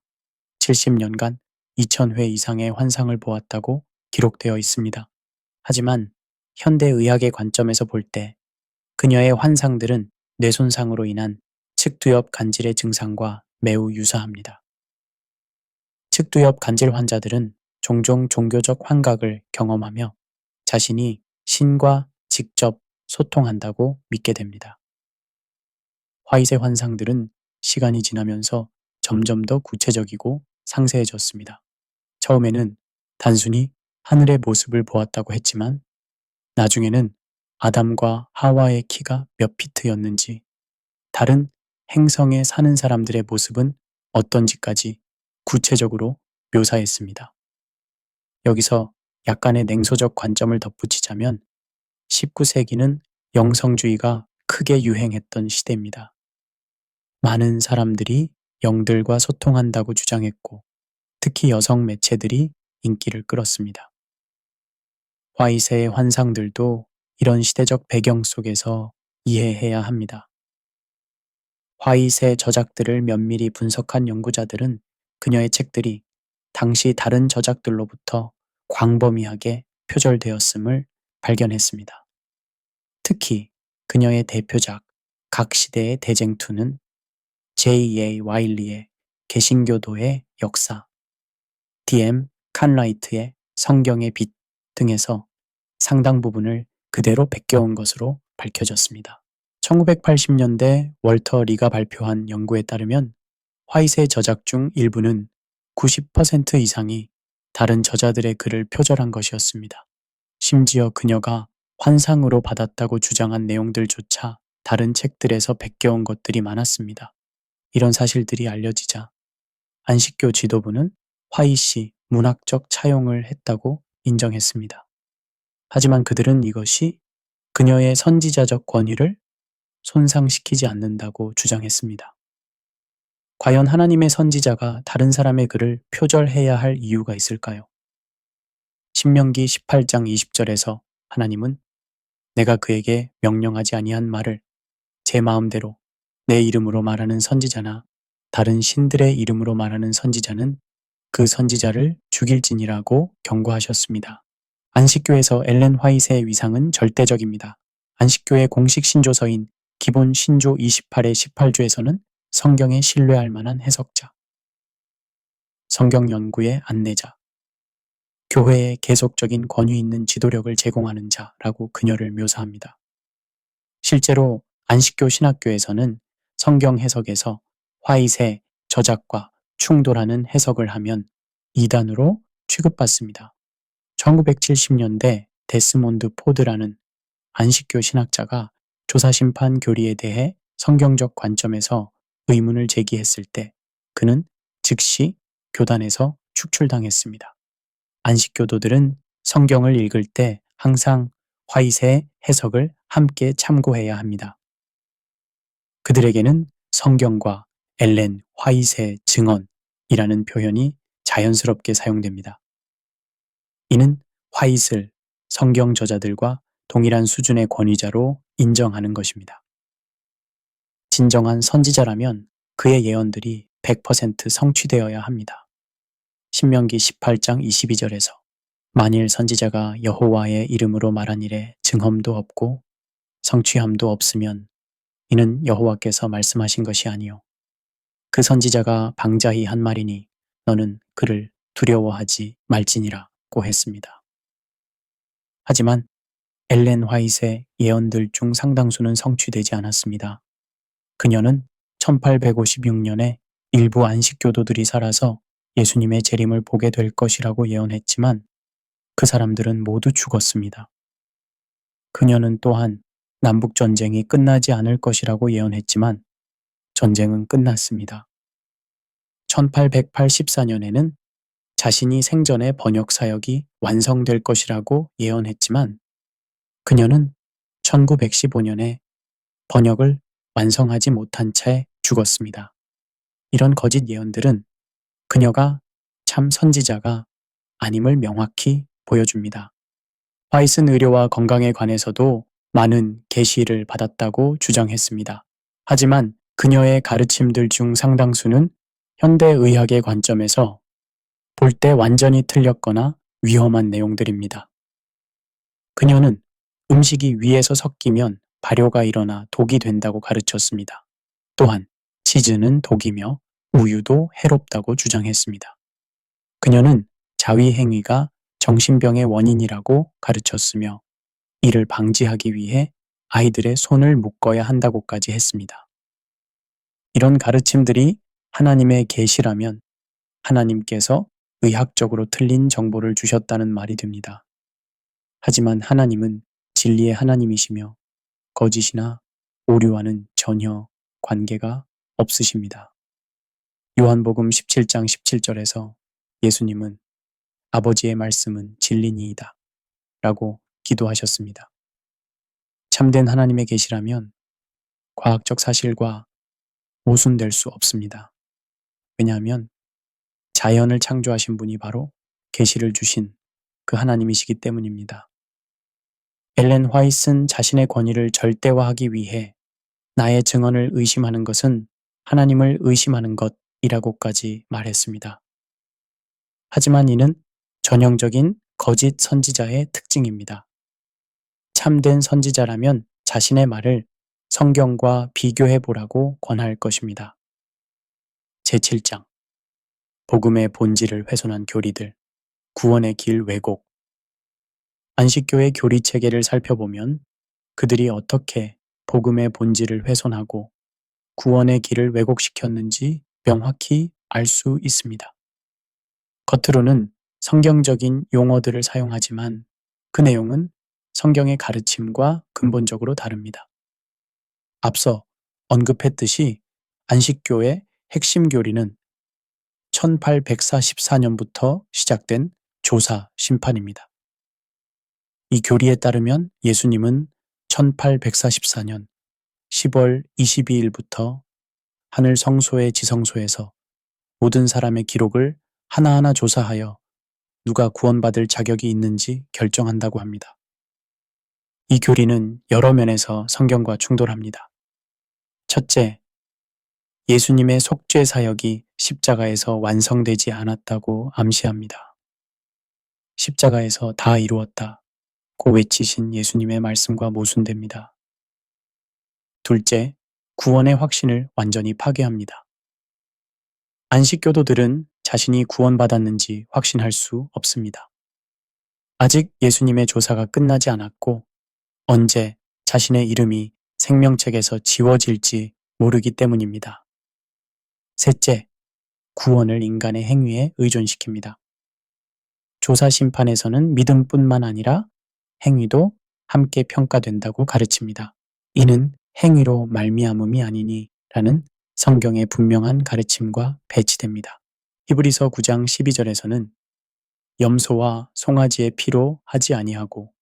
A: 70년간 2000회 이상의 환상을 보았다고 기록되어 있습니다. 하지만 현대의학의 관점에서 볼 때 그녀의 환상들은 뇌손상으로 인한 측두엽 간질의 증상과 매우 유사합니다. 측두엽 간질 환자들은 종종 종교적 환각을 경험하며 자신이 신과 직접 소통한다고 믿게 됩니다. 화이트의 환상들은 시간이 지나면서 점점 더 구체적이고 상세해졌습니다. 처음에는 단순히 하늘의 모습을 보았다고 했지만 나중에는 아담과 하와의 키가 몇 피트였는지, 다른 행성에 사는 사람들의 모습은 어떤지까지 구체적으로 묘사했습니다. 여기서 약간의 냉소적 관점을 덧붙이자면 19세기는 영성주의가 크게 유행했던 시대입니다. 많은 사람들이 영들과 소통한다고 주장했고, 특히 여성 매체들이 인기를 끌었습니다. 화이세의 환상들도 이런 시대적 배경 속에서 이해해야 합니다. 화이세 저작들을 면밀히 분석한 연구자들은 그녀의 책들이 당시 다른 저작들로부터 광범위하게 표절되었음을 발견했습니다. 특히 그녀의 대표작 각 시대의 대쟁투는 J.A. 와일리의 개신교도의 역사, D.M. 칸라이트의 성경의 빛 등에서 상당 부분을 그대로 베껴온 것으로 밝혀졌습니다. 1980년대 월터 리가 발표한 연구에 따르면 화이트의 저작 중 일부는 90% 이상이 다른 저자들의 글을 표절한 것이었습니다. 심지어 그녀가 환상으로 받았다고 주장한 내용들조차 다른 책들에서 베껴온 것들이 많았습니다. 이런 사실들이 알려지자 안식교 지도부는 화이시 문학적 차용을 했다고 인정했습니다. 하지만 그들은 이것이 그녀의 선지자적 권위를 손상시키지 않는다고 주장했습니다. 과연 하나님의 선지자가 다른 사람의 글을 표절해야 할 이유가 있을까요? 신명기 18장 20절에서 하나님은 내가 그에게 명령하지 아니한 말을 제 마음대로 내 이름으로 말하는 선지자나 다른 신들의 이름으로 말하는 선지자는 그 선지자를 죽일지니라고 경고하셨습니다. 안식교에서 엘렌 화이트의 위상은 절대적입니다. 안식교의 공식 신조서인 기본 신조 28의 18조에서는 성경에 신뢰할 만한 해석자, 성경 연구의 안내자, 교회에 계속적인 권위 있는 지도력을 제공하는 자라고 그녀를 묘사합니다. 실제로 안식교 신학교에서는 성경 해석에서 화이트의 저작과 충돌하는 해석을 하면 이단으로 취급받습니다. 1970년대 데스몬드 포드라는 안식교 신학자가 조사심판 교리에 대해 성경적 관점에서 의문을 제기했을 때 그는 즉시 교단에서 축출당했습니다. 안식교도들은 성경을 읽을 때 항상 화이트의 해석을 함께 참고해야 합니다. 그들에게는 성경과 엘렌 화이트의 증언이라는 표현이 자연스럽게 사용됩니다. 이는 화이트를 성경 저자들과 동일한 수준의 권위자로 인정하는 것입니다. 진정한 선지자라면 그의 예언들이 100% 성취되어야 합니다. 신명기 18장 22절에서 만일 선지자가 여호와의 이름으로 말한 일에 증언도 없고 성취함도 없으면 이는 여호와께서 말씀하신 것이 아니요 그 선지자가 방자히 한 말이니 너는 그를 두려워하지 말지니라고 했습니다. 하지만 엘렌 화이트의 예언들 중 상당수는 성취되지 않았습니다. 그녀는 1856년에 일부 안식교도들이 살아서 예수님의 재림을 보게 될 것이라고 예언했지만 그 사람들은 모두 죽었습니다. 그녀는 또한 남북전쟁이 끝나지 않을 것이라고 예언했지만 전쟁은 끝났습니다. 1884년에는 자신이 생전에 번역 사역이 완성될 것이라고 예언했지만 그녀는 1915년에 번역을 완성하지 못한 채 죽었습니다. 이런 거짓 예언들은 그녀가 참 선지자가 아님을 명확히 보여줍니다. 화이트는 의료와 건강에 관해서도 많은 계시를 받았다고 주장했습니다. 하지만 그녀의 가르침들 중 상당수는 현대의학의 관점에서 볼 때 완전히 틀렸거나 위험한 내용들입니다. 그녀는 음식이 위에서 섞이면 발효가 일어나 독이 된다고 가르쳤습니다. 또한 치즈는 독이며 우유도 해롭다고 주장했습니다. 그녀는 자위행위가 정신병의 원인이라고 가르쳤으며 이를 방지하기 위해 아이들의 손을 묶어야 한다고까지 했습니다. 이런 가르침들이 하나님의 계시라면 하나님께서 의학적으로 틀린 정보를 주셨다는 말이 됩니다. 하지만 하나님은 진리의 하나님이시며 거짓이나 오류와는 전혀 관계가 없으십니다. 요한복음 17장 17절에서 예수님은 아버지의 말씀은 진리니이다 라고 기도하셨습니다. 참된 하나님의 계시라면 과학적 사실과 모순될 수 없습니다. 왜냐하면 자연을 창조하신 분이 바로 계시를 주신 그 하나님이시기 때문입니다. 엘렌 화이트는 자신의 권위를 절대화하기 위해 나의 증언을 의심하는 것은 하나님을 의심하는 것이라고까지 말했습니다. 하지만 이는 전형적인 거짓 선지자의 특징입니다. 참된 선지자라면 자신의 말을 성경과 비교해 보라고 권할 것입니다. 제7장 복음의 본질을 훼손한 교리들, 구원의 길 왜곡. 안식교의 교리 체계를 살펴보면 그들이 어떻게 복음의 본질을 훼손하고 구원의 길을 왜곡시켰는지 명확히 알 수 있습니다. 겉으로는 성경적인 용어들을 사용하지만 그 내용은 성경의 가르침과 근본적으로 다릅니다. 앞서 언급했듯이 안식교의 핵심 교리는 1844년부터 시작된 조사 심판입니다. 이 교리에 따르면 예수님은 1844년 10월 22일부터 하늘 성소의 지성소에서 모든 사람의 기록을 하나하나 조사하여 누가 구원받을 자격이 있는지 결정한다고 합니다. 이 교리는 여러 면에서 성경과 충돌합니다. 첫째, 예수님의 속죄 사역이 십자가에서 완성되지 않았다고 암시합니다. 십자가에서 다 이루었다 고 외치신 예수님의 말씀과 모순됩니다. 둘째, 구원의 확신을 완전히 파괴합니다. 안식교도들은 자신이 구원받았는지 확신할 수 없습니다. 아직 예수님의 조사가 끝나지 않았고 언제 자신의 이름이 생명책에서 지워질지 모르기 때문입니다. 셋째, 구원을 인간의 행위에 의존시킵니다. 조사 심판에서는 믿음뿐만 아니라 행위도 함께 평가된다고 가르칩니다. 이는 행위로 말미암음이 아니니 라는 성경의 분명한 가르침과 배치됩니다. 히브리서 9장 12절에서는 염소와 송아지의 피로 하지 아니하고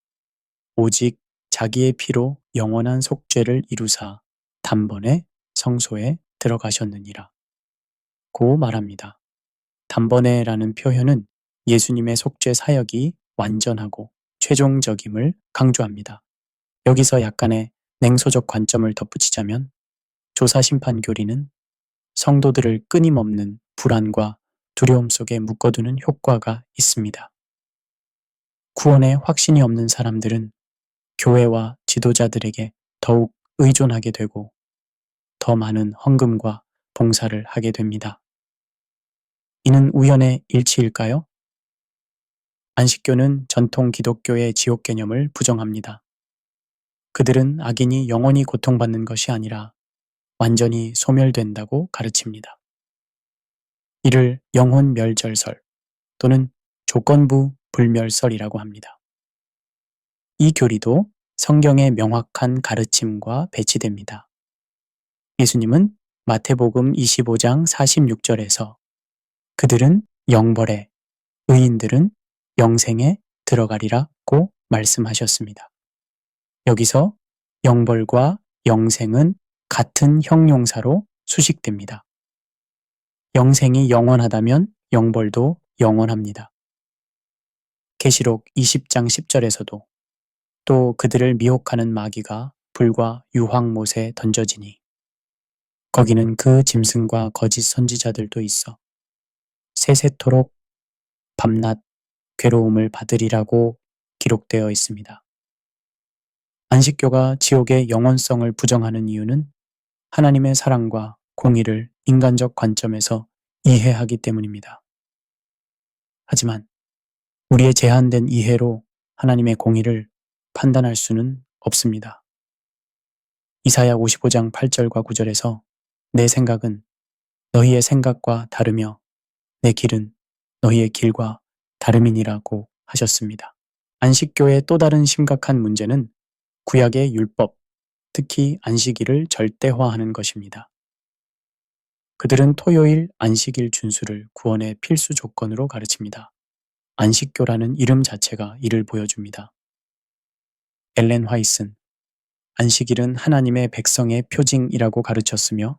A: 오직 자기의 피로 영원한 속죄를 이루사 단번에 성소에 들어가셨느니라 고 말합니다. 단번에라는 표현은 예수님의 속죄 사역이 완전하고 최종적임을 강조합니다. 여기서 약간의 냉소적 관점을 덧붙이자면 조사 심판 교리는 성도들을 끊임없는 불안과 두려움 속에 묶어두는 효과가 있습니다. 구원에 확신이 없는 사람들은 교회와 지도자들에게 더욱 의존하게 되고 더 많은 헌금과 봉사를 하게 됩니다. 이는 우연의 일치일까요? 안식교는 전통 기독교의 지옥 개념을 부정합니다. 그들은 악인이 영원히 고통받는 것이 아니라 완전히 소멸된다고 가르칩니다. 이를 영혼 멸절설 또는 조건부 불멸설이라고 합니다. 이 교리도 성경의 명확한 가르침과 배치됩니다. 예수님은 마태복음 25장 46절에서 그들은 영벌에, 의인들은 영생에 들어가리라고 말씀하셨습니다. 여기서 영벌과 영생은 같은 형용사로 수식됩니다. 영생이 영원하다면 영벌도 영원합니다. 계시록 20장 10절에서도 또 그들을 미혹하는 마귀가 불과 유황못에 던져지니 거기는 그 짐승과 거짓 선지자들도 있어 세세토록 밤낮 괴로움을 받으리라고 기록되어 있습니다. 안식교가 지옥의 영원성을 부정하는 이유는 하나님의 사랑과 공의를 인간적 관점에서 이해하기 때문입니다. 하지만 우리의 제한된 이해로 하나님의 공의를 판단할 수는 없습니다. 이사야 55장 8절과 9절에서 내 생각은 너희의 생각과 다르며 내 길은 너희의 길과 다름이니라고 하셨습니다. 안식교의 또 다른 심각한 문제는 구약의 율법, 특히 안식일을 절대화하는 것입니다. 그들은 토요일 안식일 준수를 구원의 필수 조건으로 가르칩니다. 안식교라는 이름 자체가 이를 보여줍니다. 엘렌 화이트는 안식일은 하나님의 백성의 표징이라고 가르쳤으며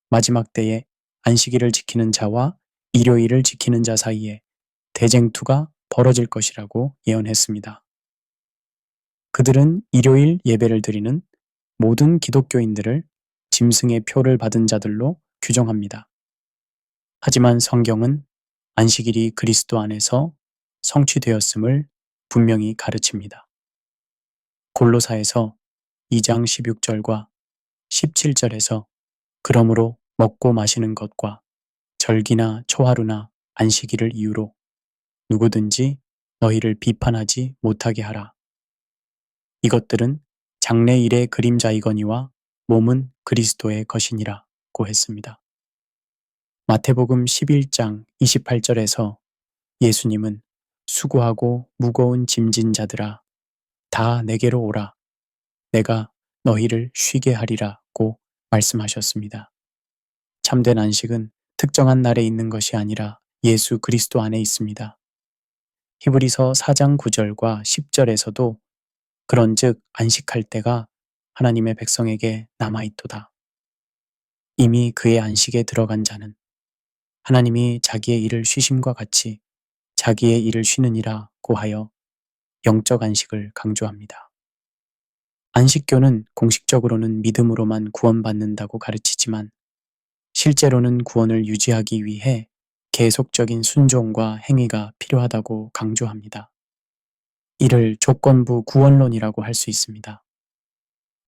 A: 마지막 때에 안식일을 지키는 자와 일요일을 지키는 자 사이에 대쟁투가 벌어질 것이라고 예언했습니다. 그들은 일요일 예배를 드리는 모든 기독교인들을 짐승의 표를 받은 자들로 규정합니다. 하지만 성경은 안식일이 그리스도 안에서 성취되었음을 분명히 가르칩니다. 골로사에서 2장 16절과 17절에서 그러므로 먹고 마시는 것과 절기나 초하루나 안식일을 이유로 누구든지 너희를 비판하지 못하게 하라. 이것들은 장래일의 그림자이거니와 몸은 그리스도의 것이니라고 했습니다. 마태복음 11장 28절에서 예수님은 수고하고 무거운 짐진 자들아 다 내게로 오라. 내가 너희를 쉬게 하리라고 말씀하셨습니다. 참된 안식은 특정한 날에 있는 것이 아니라 예수 그리스도 안에 있습니다. 히브리서 4장 9절과 10절에서도 그런즉 안식할 때가 하나님의 백성에게 남아있도다. 이미 그의 안식에 들어간 자는 하나님이 자기의 일을 쉬심과 같이 자기의 일을 쉬느니라고 하여 영적 안식을 강조합니다. 안식교는 공식적으로는 믿음으로만 구원받는다고 가르치지만 실제로는 구원을 유지하기 위해 계속적인 순종과 행위가 필요하다고 강조합니다. 이를 조건부 구원론이라고 할 수 있습니다.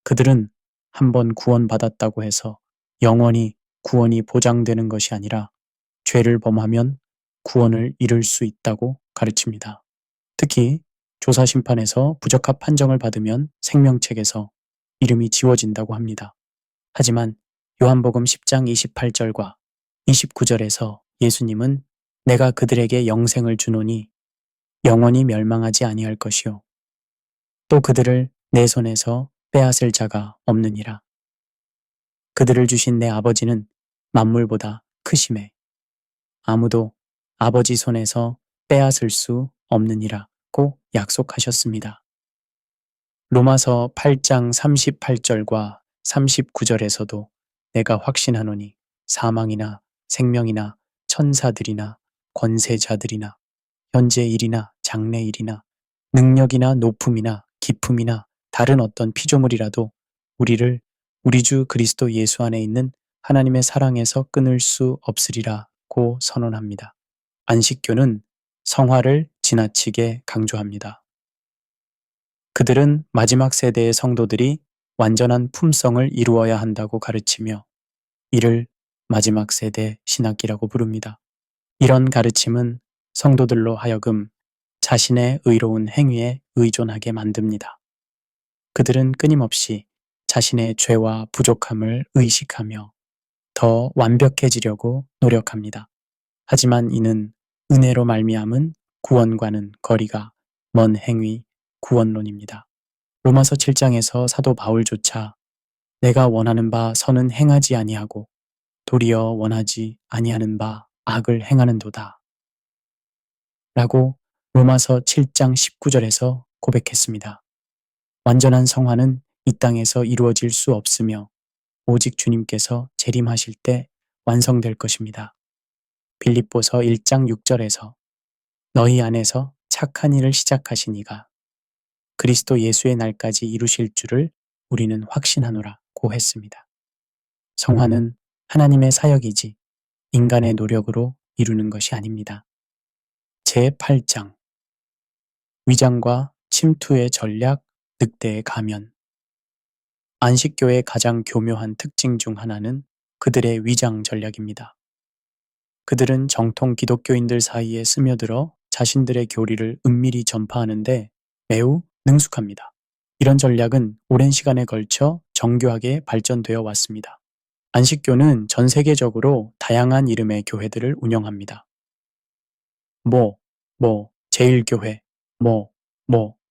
A: 그들은 한번 구원받았다고 해서 영원히 구원이 보장되는 것이 아니라 죄를 범하면 구원을 잃을 수 있다고 가르칩니다. 특히 조사심판에서 부적합 판정을 받으면 생명책에서 이름이 지워진다고 합니다. 하지만 요한복음 10장 28절과 29절에서 예수님은 내가 그들에게 영생을 주노니 영원히 멸망하지 아니할 것이요 또 그들을 내 손에서 빼앗을 자가 없느니라. 그들을 주신 내 아버지는 만물보다 크심에 아무도 아버지 손에서 빼앗을 수 없느니라고 약속하셨습니다. 로마서 8장 38절과 39절에서도 내가 확신하노니 사망이나 생명이나 천사들이나 권세자들이나 현재 일이나 장래 일이나 능력이나 높음이나 기품이나 다른 어떤 피조물이라도 우리를 우리 주 그리스도 예수 안에 있는 하나님의 사랑에서 끊을 수 없으리라고 선언합니다. 안식교는 성화를 지나치게 강조합니다. 그들은 마지막 세대의 성도들이 완전한 품성을 이루어야 한다고 가르치며 이를 마지막 세대 신학이라고 부릅니다. 이런 가르침은 성도들로 하여금 자신의 의로운 행위에 의존하게 만듭니다. 그들은 끊임없이 자신의 죄와 부족함을 의식하며 더 완벽해지려고 노력합니다. 하지만 이는 은혜로 말미암은 구원과는 거리가 먼 행위 구원론입니다. 로마서 7장에서 사도 바울조차 내가 원하는 바 선은 행하지 아니하고 도리어 원하지 아니하는 바 악을 행하는도다 라고 로마서 7장 19절에서 고백했습니다. 완전한 성화는 이 땅에서 이루어질 수 없으며 오직 주님께서 재림하실 때 완성될 것입니다. 빌립보서 1장 6절에서 너희 안에서 착한 일을 시작하신 이가 그리스도 예수의 날까지 이루실 줄을 우리는 확신하노라고 했습니다. 성화는 하나님의 사역이지 인간의 노력으로 이루는 것이 아닙니다. 제8장 위장과 침투의 전략, 늑대의 가면. 안식교의 가장 교묘한 특징 중 하나는 그들의 위장 전략입니다. 그들은 정통 기독교인들 사이에 스며들어 자신들의 교리를 은밀히 전파하는데 매우 능숙합니다. 이런 전략은 오랜 시간에 걸쳐 정교하게 발전되어 왔습니다. 안식교는 전 세계적으로 다양한 이름의 교회들을 운영합니다. 제일교회,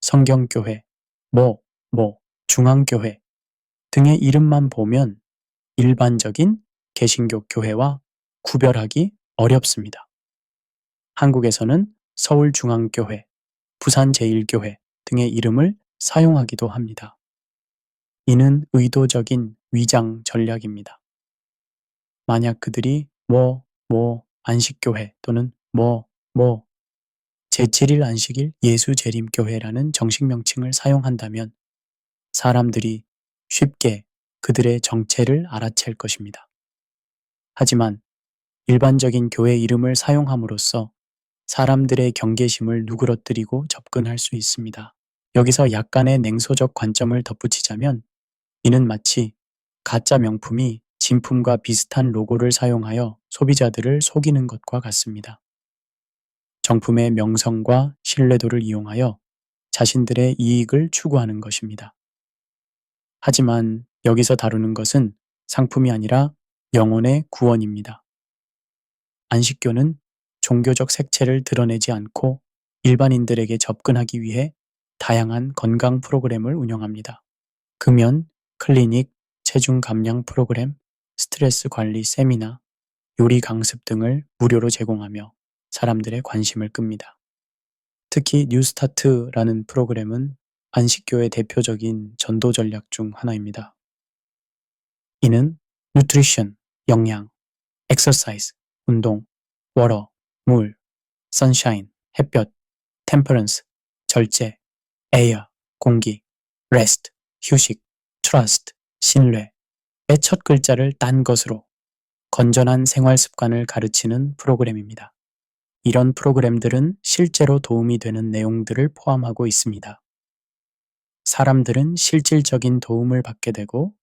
A: 성경교회, 중앙교회 등의 이름만 보면 일반적인 개신교 교회와 구별하기 어렵습니다. 한국에서는 서울중앙교회, 부산제일교회 등의 이름을 사용하기도 합니다. 이는 의도적인 위장 전략입니다. 만약 그들이 안식교회 또는 제7일 안식일 예수재림교회라는 정식 명칭을 사용한다면 사람들이 쉽게 그들의 정체를 알아챌 것입니다. 하지만 일반적인 교회 이름을 사용함으로써 사람들의 경계심을 누그러뜨리고 접근할 수 있습니다. 여기서 약간의 냉소적 관점을 덧붙이자면 이는 마치 가짜 명품이 진품과 비슷한 로고를 사용하여 소비자들을 속이는 것과 같습니다. 정품의 명성과 신뢰도를 이용하여 자신들의 이익을 추구하는 것입니다. 하지만 여기서 다루는 것은 상품이 아니라 영혼의 구원입니다. 안식교는 종교적 색채를 드러내지 않고 일반인들에게 접근하기 위해 다양한 건강 프로그램을 운영합니다. 금연, 클리닉, 체중 감량 프로그램, 스트레스 관리 세미나, 요리 강습 등을 무료로 제공하며 사람들의 관심을 끕니다. 특히 뉴스타트라는 프로그램은 안식교의 대표적인 전도 전략 중 하나입니다. 이는 누트리션, 영양, 엑서사이즈, 운동, 워터, 물, 선샤인, 햇볕, 템퍼런스, 절제, 에어, 공기, 레스트, 휴식, 트러스트, 신뢰의 첫 글자를 딴 것으로 건전한 생활 습관을 가르치는 프로그램입니다. 이런 프로그램들은 실제로 도움이 되는 내용들을 포함하고 있습니다. 사람들은 실질적인 도움을 받게 되고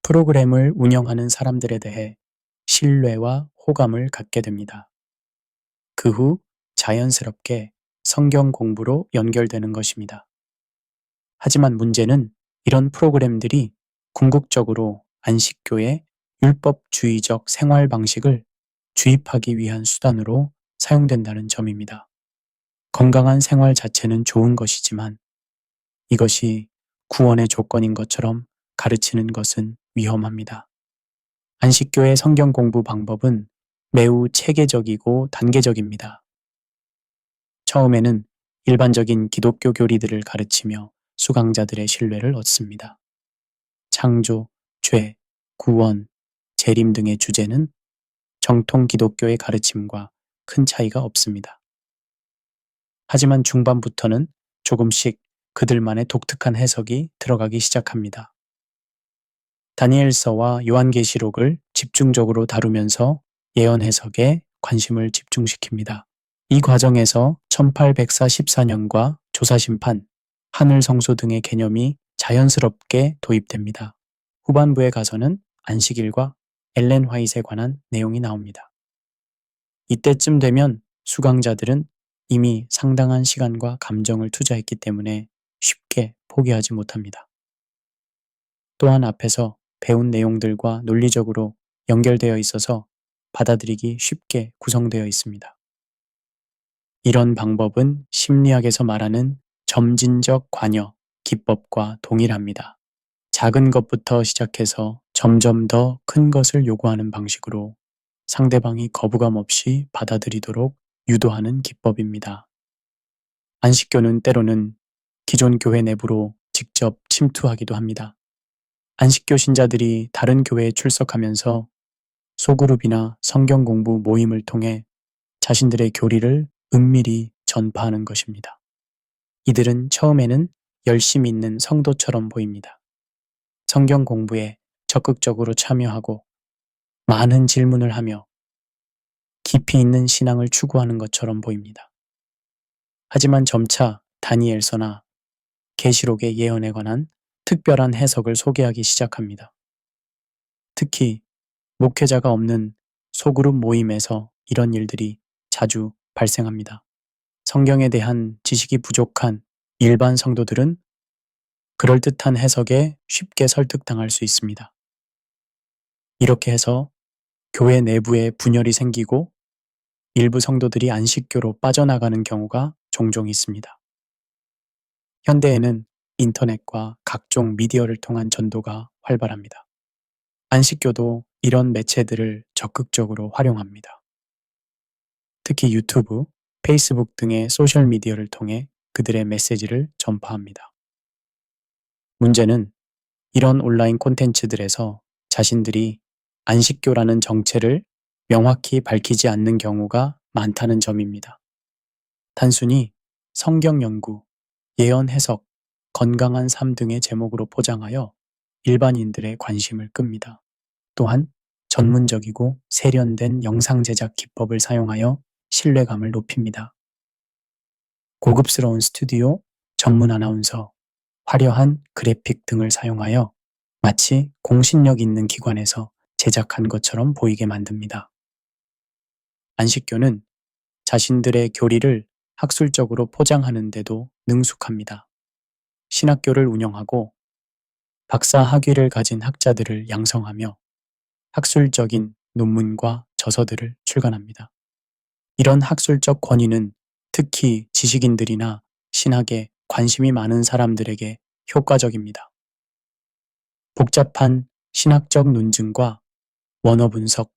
A: 프로그램을 운영하는 사람들에 대해 신뢰와 호감을 갖게 됩니다. 그 후 자연스럽게 성경 공부로 연결되는 것입니다. 하지만 문제는 이런 프로그램들이 궁극적으로 안식교의 율법주의적 생활 방식을 주입하기 위한 수단으로 사용된다는 점입니다. 건강한 생활 자체는 좋은 것이지만 이것이 구원의 조건인 것처럼 가르치는 것은 위험합니다. 안식교의 성경 공부 방법은 매우 체계적이고 단계적입니다. 처음에는 일반적인 기독교 교리들을 가르치며 수강자들의 신뢰를 얻습니다. 창조, 죄, 구원, 재림 등의 주제는 정통 기독교의 가르침과 큰 차이가 없습니다. 하지만 중반부터는 조금씩 그들만의 독특한 해석이 들어가기 시작합니다. 다니엘서와 요한계시록을 집중적으로 다루면서 예언 해석에 관심을 집중시킵니다. 이 과정에서 1844년과 조사심판, 하늘성소 등의 개념이 자연스럽게 도입됩니다. 후반부에 가서는 안식일과 엘렌 화이트에 관한 내용이 나옵니다. 이때쯤 되면 수강자들은 이미 상당한 시간과 감정을 투자했기 때문에 쉽게 포기하지 못합니다. 또한 앞에서 배운 내용들과 논리적으로 연결되어 있어서 받아들이기 쉽게 구성되어 있습니다. 이런 방법은 심리학에서 말하는 점진적 관여 기법과 동일합니다. 작은 것부터 시작해서 점점 더 큰 것을 요구하는 방식으로 상대방이 거부감 없이 받아들이도록 유도하는 기법입니다. 안식교는 때로는 기존 교회 내부로 직접 침투하기도 합니다. 안식교 신자들이 다른 교회에 출석하면서 소그룹이나 성경 공부 모임을 통해 자신들의 교리를 은밀히 전파하는 것입니다. 이들은 처음에는 열심히 있는 성도처럼 보입니다. 성경 공부에 적극적으로 참여하고 많은 질문을 하며 깊이 있는 신앙을 추구하는 것처럼 보입니다. 하지만 점차 다니엘서나 계시록의 예언에 관한 특별한 해석을 소개하기 시작합니다. 특히 목회자가 없는 소그룹 모임에서 이런 일들이 자주 발생합니다. 성경에 대한 지식이 부족한 일반 성도들은 그럴듯한 해석에 쉽게 설득당할 수 있습니다. 이렇게 해서 교회 내부에 분열이 생기고 일부 성도들이 안식교로 빠져나가는 경우가 종종 있습니다. 현대에는 인터넷과 각종 미디어를 통한 전도가 활발합니다. 안식교도 이런 매체들을 적극적으로 활용합니다. 특히 유튜브, 페이스북 등의 소셜미디어를 통해 그들의 메시지를 전파합니다. 문제는 이런 온라인 콘텐츠들에서 자신들이 안식교라는 정체를 명확히 밝히지 않는 경우가 많다는 점입니다. 단순히 성경 연구, 예언 해석, 건강한 삶 등의 제목으로 포장하여 일반인들의 관심을 끕니다. 또한 전문적이고 세련된 영상 제작 기법을 사용하여 신뢰감을 높입니다. 고급스러운 스튜디오, 전문 아나운서, 화려한 그래픽 등을 사용하여 마치 공신력 있는 기관에서 제작한 것처럼 보이게 만듭니다. 안식교는 자신들의 교리를 학술적으로 포장하는데도 능숙합니다. 신학교를 운영하고 박사 학위를 가진 학자들을 양성하며 학술적인 논문과 저서들을 출간합니다. 이런 학술적 권위는 특히 지식인들이나 신학에 관심이 많은 사람들에게 효과적입니다. 복잡한 신학적 논증과 원어 분석,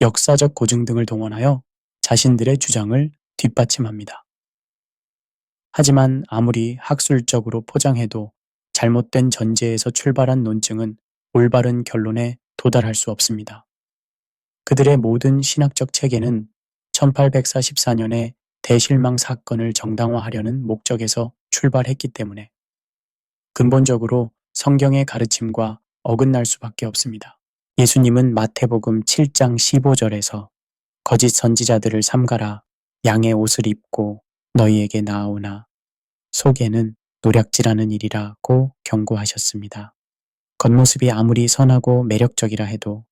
A: 역사적 고증 등을 동원하여 자신들의 주장을 뒷받침합니다. 하지만 아무리 학술적으로 포장해도 잘못된 전제에서 출발한 논증은 올바른 결론에 도달할 수 없습니다. 그들의 모든 신학적 체계는 1844년에 대실망 사건을 정당화하려는 목적에서 출발했기 때문에 근본적으로 성경의 가르침과 어긋날 수밖에 없습니다. 예수님은 마태복음 7장 15절에서 거짓 선지자들을 삼가라 양의 옷을 입고 너희에게 나아오나 속에는 노략질하는 일이라고 경고하셨습니다. 겉모습이 아무리 선하고 매력적이라 해도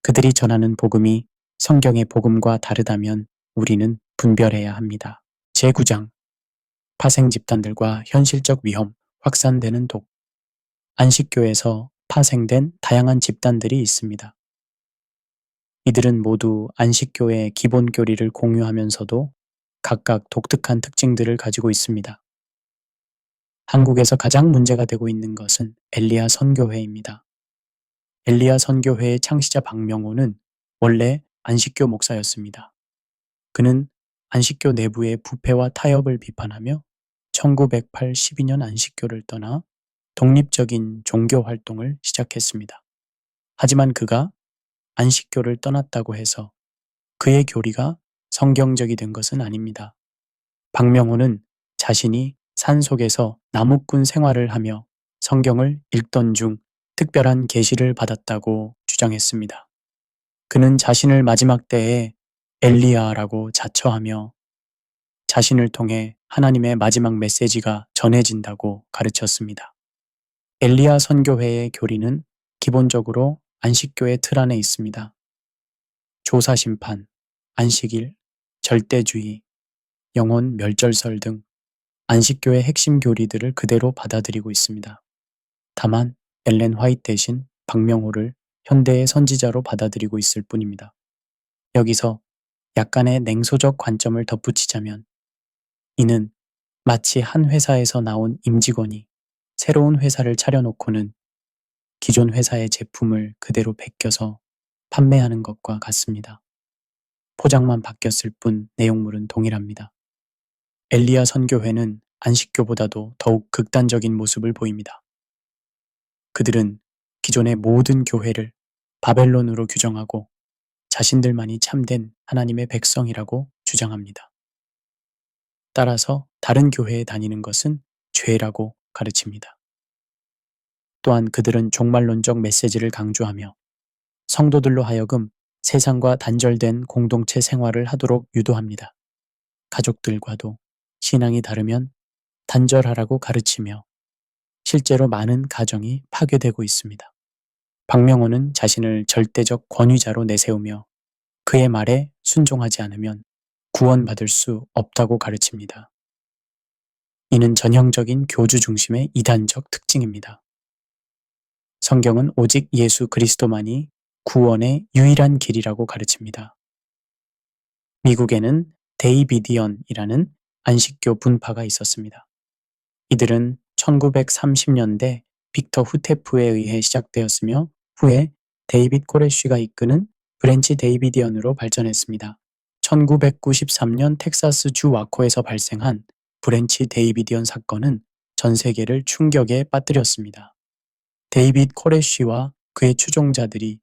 A: 그들이 전하는 복음이 성경의 복음과 다르다면 우리는 분별해야 합니다. 제9장 파생 집단들과 현실적 위험, 확산되는 독. 안식교에서 파생된 다양한 집단들이 있습니다. 이들은 모두 안식교의 기본 교리를 공유하면서도 각각 독특한 특징들을 가지고 있습니다. 한국에서 가장 문제가 되고 있는 것은 엘리야 선교회입니다. 엘리야 선교회의 창시자 박명호는 원래 안식교 목사였습니다. 그는 안식교 내부의 부패와 타협을 비판하며 1982년 안식교를 떠나 독립적인 종교 활동을 시작했습니다. 하지만 그가 안식교를 떠났다고 해서 그의 교리가 성경적이 된 것은 아닙니다. 박명호는 자신이 산속에서 나무꾼 생활을 하며 성경을 읽던 중 특별한 계시를 받았다고 주장했습니다. 그는 자신을 마지막 때에 엘리야라고 자처하며 자신을 통해 하나님의 마지막 메시지가 전해진다고 가르쳤습니다. 엘리야 선교회의 교리는 기본적으로 안식교의 틀 안에 있습니다. 조사심판, 안식일, 절대주의, 영혼 멸절설 등 안식교의 핵심 교리들을 그대로 받아들이고 있습니다. 다만 엘렌 화이트 대신 박명호를 현대의 선지자로 받아들이고 있을 뿐입니다. 여기서 약간의 냉소적 관점을 덧붙이자면 이는 마치 한 회사에서 나온 임직원이 새로운 회사를 차려놓고는 기존 회사의 제품을 그대로 베껴서 판매하는 것과 같습니다. 포장만 바뀌었을 뿐 내용물은 동일합니다. 엘리야 선교회는 안식교보다도 더욱 극단적인 모습을 보입니다. 그들은 기존의 모든 교회를 바벨론으로 규정하고 자신들만이 참된 하나님의 백성이라고 주장합니다. 따라서 다른 교회에 다니는 것은 죄라고 가르칩니다. 또한 그들은 종말론적 메시지를 강조하며 성도들로 하여금 세상과 단절된 공동체 생활을 하도록 유도합니다. 가족들과도 신앙이 다르면 단절하라고 가르치며 실제로 많은 가정이 파괴되고 있습니다. 박명호는 자신을 절대적 권위자로 내세우며 그의 말에 순종하지 않으면 구원받을 수 없다고 가르칩니다. 이는 전형적인 교주 중심의 이단적 특징입니다. 성경은 오직 예수 그리스도만이 구원의 유일한 길이라고 가르칩니다. 미국에는 데이비디언이라는 안식교 분파가 있었습니다. 이들은 1930년대 빅터 후테프에 의해 시작되었으며 후에 데이빗 코레쉬가 이끄는 브랜치 데이비디언으로 발전했습니다. 1993년 텍사스 주 와코에서 발생한 브랜치 데이비디언 사건은 전 세계를 충격에 빠뜨렸습니다. 데이빗 코레쉬와 그의 추종자들이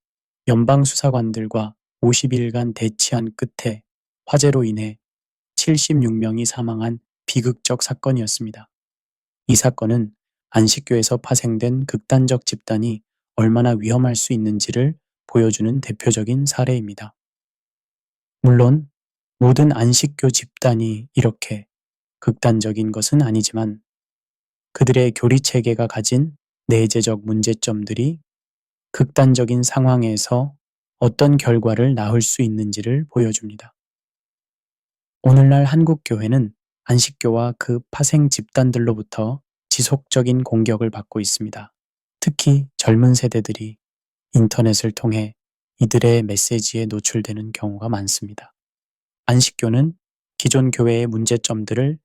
A: 연방수사관들과 50일간 대치한 끝에 화재로 인해 76명이 사망한 비극적 사건이었습니다. 이 사건은 안식교에서 파생된 극단적 집단이 얼마나 위험할 수 있는지를 보여주는 대표적인 사례입니다. 물론 모든 안식교 집단이 이렇게 극단적인 것은 아니지만 그들의 교리체계가 가진 내재적 문제점들이 극단적인 상황에서 어떤 결과를 낳을 수 있는지를 보여줍니다. 오늘날 한국 교회는 안식교와 그 파생 집단들로부터 지속적인 공격을 받고 있습니다. 특히 젊은 세대들이 인터넷을 통해 이들의 메시지에 노출되는 경우가 많습니다. 안식교는 기존 교회의 문제점들을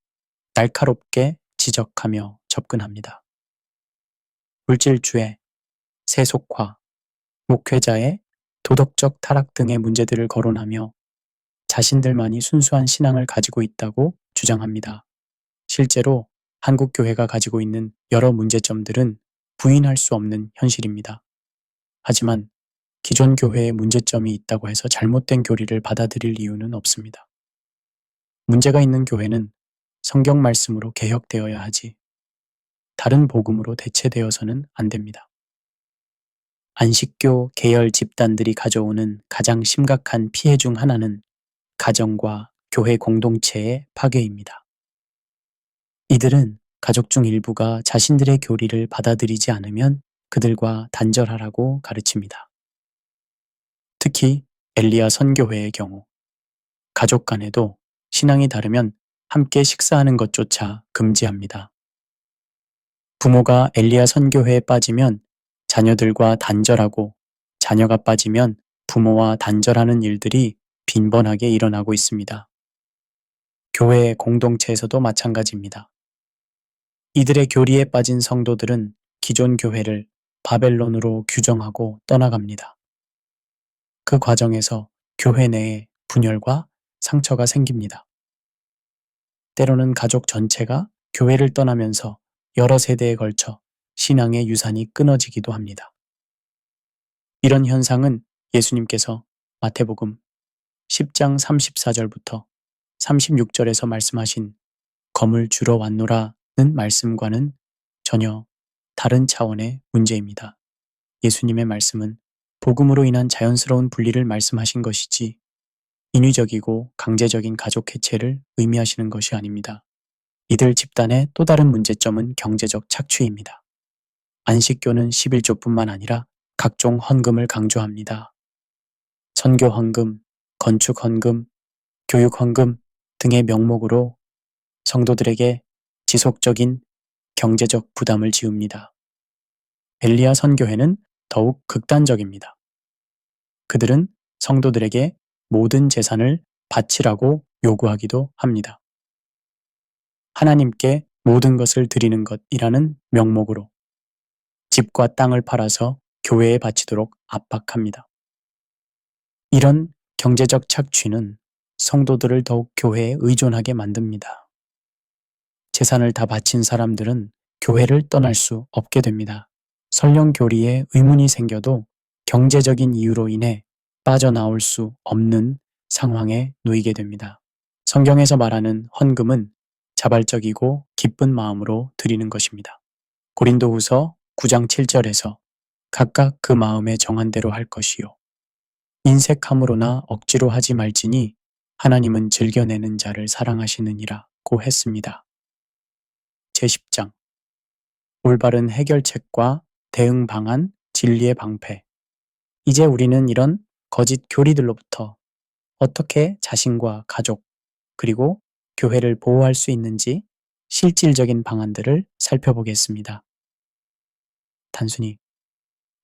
A: 날카롭게 지적하며 접근합니다. 물질주의, 세속화, 목회자의 도덕적 타락 등의 문제들을 거론하며 자신들만이 순수한 신앙을 가지고 있다고 주장합니다. 실제로 한국 교회가 가지고 있는 여러 문제점들은 부인할 수 없는 현실입니다. 하지만 기존 교회에 문제점이 있다고 해서 잘못된 교리를 받아들일 이유는 없습니다. 문제가 있는 교회는 성경 말씀으로 개혁되어야 하지 다른 복음으로 대체되어서는 안 됩니다. 안식교 계열 집단들이 가져오는 가장 심각한 피해 중 하나는 가정과 교회 공동체의 파괴입니다. 이들은 가족 중 일부가 자신들의 교리를 받아들이지 않으면 그들과 단절하라고 가르칩니다. 특히 엘리야 선교회의 경우 가족 간에도 신앙이 다르면 함께 식사하는 것조차 금지합니다. 부모가 엘리야 선교회에 빠지면 자녀들과 단절하고 자녀가 빠지면 부모와 단절하는 일들이 빈번하게 일어나고 있습니다. 교회 공동체에서도 마찬가지입니다. 이들의 교리에 빠진 성도들은 기존 교회를 바벨론으로 규정하고 떠나갑니다. 그 과정에서 교회 내에 분열과 상처가 생깁니다. 때로는 가족 전체가 교회를 떠나면서 여러 세대에 걸쳐 신앙의 유산이 끊어지기도 합니다. 이런 현상은 예수님께서 마태복음 10장 34절부터 36절에서 말씀하신 검을 주러 왔노라는 말씀과는 전혀 다른 차원의 문제입니다. 예수님의 말씀은 복음으로 인한 자연스러운 분리를 말씀하신 것이지 인위적이고 강제적인 가족 해체를 의미하시는 것이 아닙니다. 이들 집단의 또 다른 문제점은 경제적 착취입니다. 안식교는 11조뿐만 아니라 각종 헌금을 강조합니다. 선교 헌금, 건축 헌금, 교육 헌금 등의 명목으로 성도들에게 지속적인 경제적 부담을 지웁니다. 엘리야 선교회는 더욱 극단적입니다. 그들은 성도들에게 모든 재산을 바치라고 요구하기도 합니다. 하나님께 모든 것을 드리는 것이라는 명목으로 집과 땅을 팔아서 교회에 바치도록 압박합니다. 이런 경제적 착취는 성도들을 더욱 교회에 의존하게 만듭니다. 재산을 다 바친 사람들은 교회를 떠날 수 없게 됩니다. 설령 교리에 의문이 생겨도 경제적인 이유로 인해 빠져나올 수 없는 상황에 놓이게 됩니다. 성경에서 말하는 헌금은 자발적이고 기쁜 마음으로 드리는 것입니다. 고린도후서 9장 7절에서 각각 그 마음에 정한 대로 할 것이요 인색함으로나 억지로 하지 말지니 하나님은 즐겨내는 자를 사랑하시느니라고 했습니다. 제10장 올바른 해결책과 대응 방안, 진리의 방패. 이제 우리는 이런 거짓 교리들로부터 어떻게 자신과 가족, 그리고 교회를 보호할 수 있는지 실질적인 방안들을 살펴보겠습니다. 단순히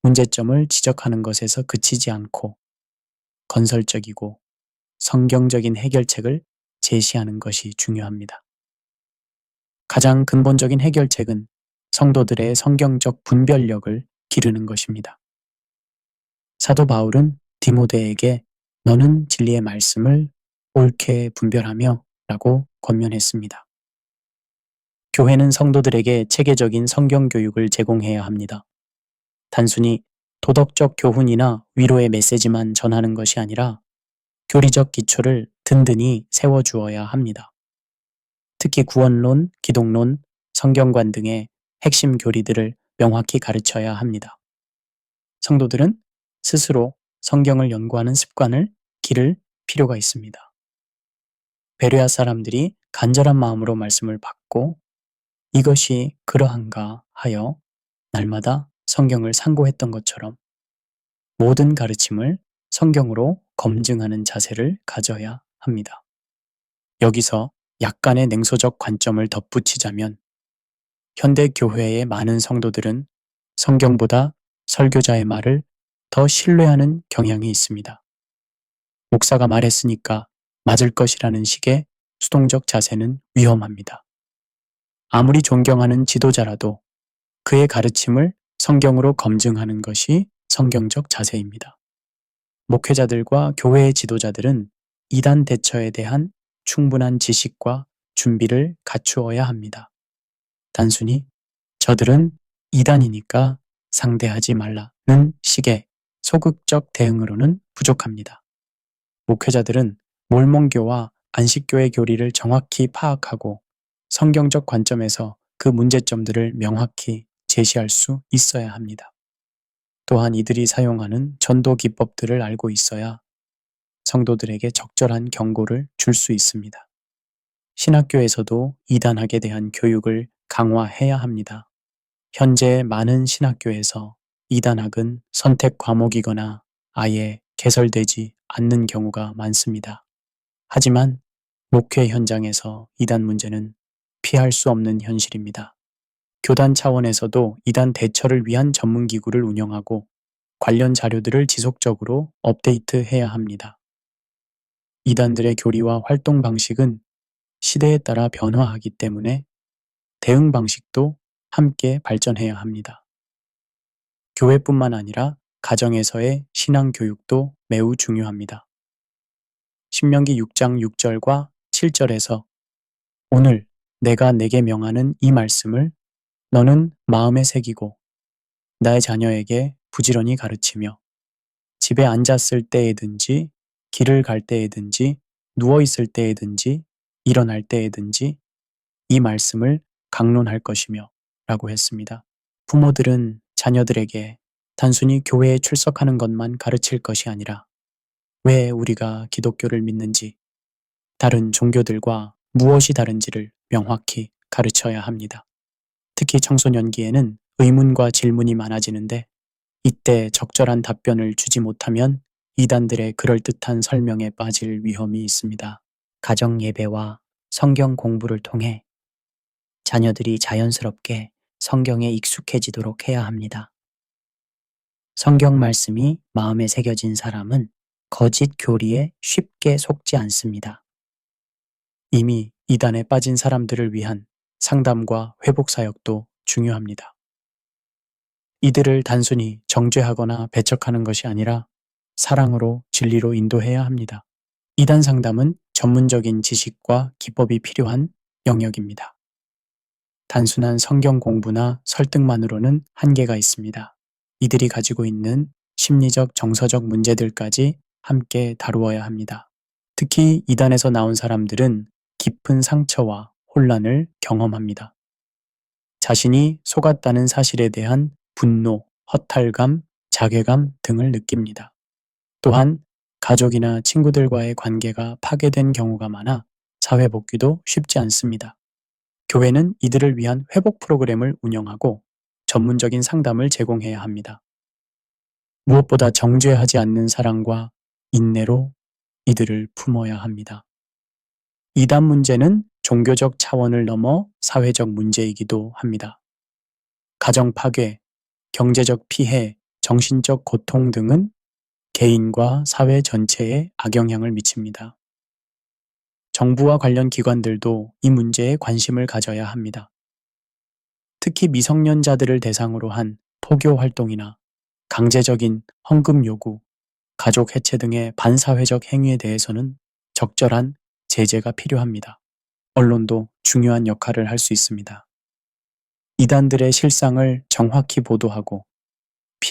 A: 문제점을 지적하는 것에서 그치지 않고 건설적이고 성경적인 해결책을 제시하는 것이 중요합니다. 가장 근본적인 해결책은 성도들의 성경적 분별력을 기르는 것입니다. 사도 바울은 디모데에게 너는 진리의 말씀을 옳게 분별하며 라고 권면했습니다. 교회는 성도들에게 체계적인 성경 교육을 제공해야 합니다. 단순히 도덕적 교훈이나 위로의 메시지만 전하는 것이 아니라 교리적 기초를 든든히 세워주어야 합니다. 특히 구원론, 기독론, 성경관 등의 핵심 교리들을 명확히 가르쳐야 합니다. 성도들은 스스로 성경을 연구하는 습관을 기를 필요가 있습니다. 베레아 사람들이 간절한 마음으로 말씀을 받고 이것이 그러한가 하여 날마다 성경을 상고했던 것처럼 모든 가르침을 성경으로 검증하는 자세를 가져야 합니다. 여기서 약간의 냉소적 관점을 덧붙이자면 현대 교회의 많은 성도들은 성경보다 설교자의 말을 더 신뢰하는 경향이 있습니다. 목사가 말했으니까 맞을 것이라는 식의 수동적 자세는 위험합니다. 아무리 존경하는 지도자라도 그의 가르침을 성경으로 검증하는 것이 성경적 자세입니다. 목회자들과 교회의 지도자들은 이단 대처에 대한 충분한 지식과 준비를 갖추어야 합니다. 단순히 저들은 이단이니까 상대하지 말라는 식의 소극적 대응으로는 부족합니다. 목회자들은 몰몬교와 안식교의 교리를 정확히 파악하고 성경적 관점에서 그 문제점들을 명확히 제시할 수 있어야 합니다. 또한 이들이 사용하는 전도 기법들을 알고 있어야 성도들에게 적절한 경고를 줄 수 있습니다. 신학교에서도 이단학에 대한 교육을 강화해야 합니다. 현재 많은 신학교에서 이단학은 선택 과목이거나 아예 개설되지 않는 경우가 많습니다. 하지만 목회 현장에서 이단 문제는 피할 수 없는 현실입니다. 교단 차원에서도 이단 대처를 위한 전문기구를 운영하고 관련 자료들을 지속적으로 업데이트해야 합니다. 이단들의 교리와 활동 방식은 시대에 따라 변화하기 때문에 대응 방식도 함께 발전해야 합니다. 교회뿐만 아니라 가정에서의 신앙 교육도 매우 중요합니다. 신명기 6장 6절과 7절에서 오늘 내가 내게 명하는 이 말씀을 너는 마음에 새기고 나의 자녀에게 부지런히 가르치며 집에 앉았을 때에든지 길을 갈 때에든지 누워있을 때에든지 일어날 때에든지 이 말씀을 강론할 것이며 라고 했습니다. 부모들은 자녀들에게 단순히 교회에 출석하는 것만 가르칠 것이 아니라 왜 우리가 기독교를 믿는지, 다른 종교들과 무엇이 다른지를 명확히 가르쳐야 합니다. 특히 청소년기에는 의문과 질문이 많아지는데 이때 적절한 답변을 주지 못하면 이단들의 그럴듯한 설명에 빠질 위험이 있습니다. 가정 예배와 성경 공부를 통해 자녀들이 자연스럽게 성경에 익숙해지도록 해야 합니다. 성경 말씀이 마음에 새겨진 사람은 거짓 교리에 쉽게 속지 않습니다. 이미 이단에 빠진 사람들을 위한 상담과 회복 사역도 중요합니다. 이들을 단순히 정죄하거나 배척하는 것이 아니라 사랑으로 진리로 인도해야 합니다. 이단 상담은 전문적인 지식과 기법이 필요한 영역입니다. 단순한 성경 공부나 설득만으로는 한계가 있습니다. 이들이 가지고 있는 심리적, 정서적 문제들까지 함께 다루어야 합니다. 특히 이단에서 나온 사람들은 깊은 상처와 혼란을 경험합니다. 자신이 속았다는 사실에 대한 분노, 허탈감, 자괴감 등을 느낍니다. 또한 가족이나 친구들과의 관계가 파괴된 경우가 많아 사회 복귀도 쉽지 않습니다. 교회는 이들을 위한 회복 프로그램을 운영하고 전문적인 상담을 제공해야 합니다. 무엇보다 정죄하지 않는 사랑과 인내로 이들을 품어야 합니다. 이단 문제는 종교적 차원을 넘어 사회적 문제이기도 합니다. 가정 파괴, 경제적 피해, 정신적 고통 등은 개인과 사회 전체에 악영향을 미칩니다. 정부와 관련 기관들도 이 문제에 관심을 가져야 합니다. 특히 미성년자들을 대상으로 한 포교 활동이나 강제적인 헌금 요구, 가족 해체 등의 반사회적 행위에 대해서는 적절한 제재가 필요합니다. 언론도 중요한 역할을 할 수 있습니다. 이단들의 실상을 정확히 보도하고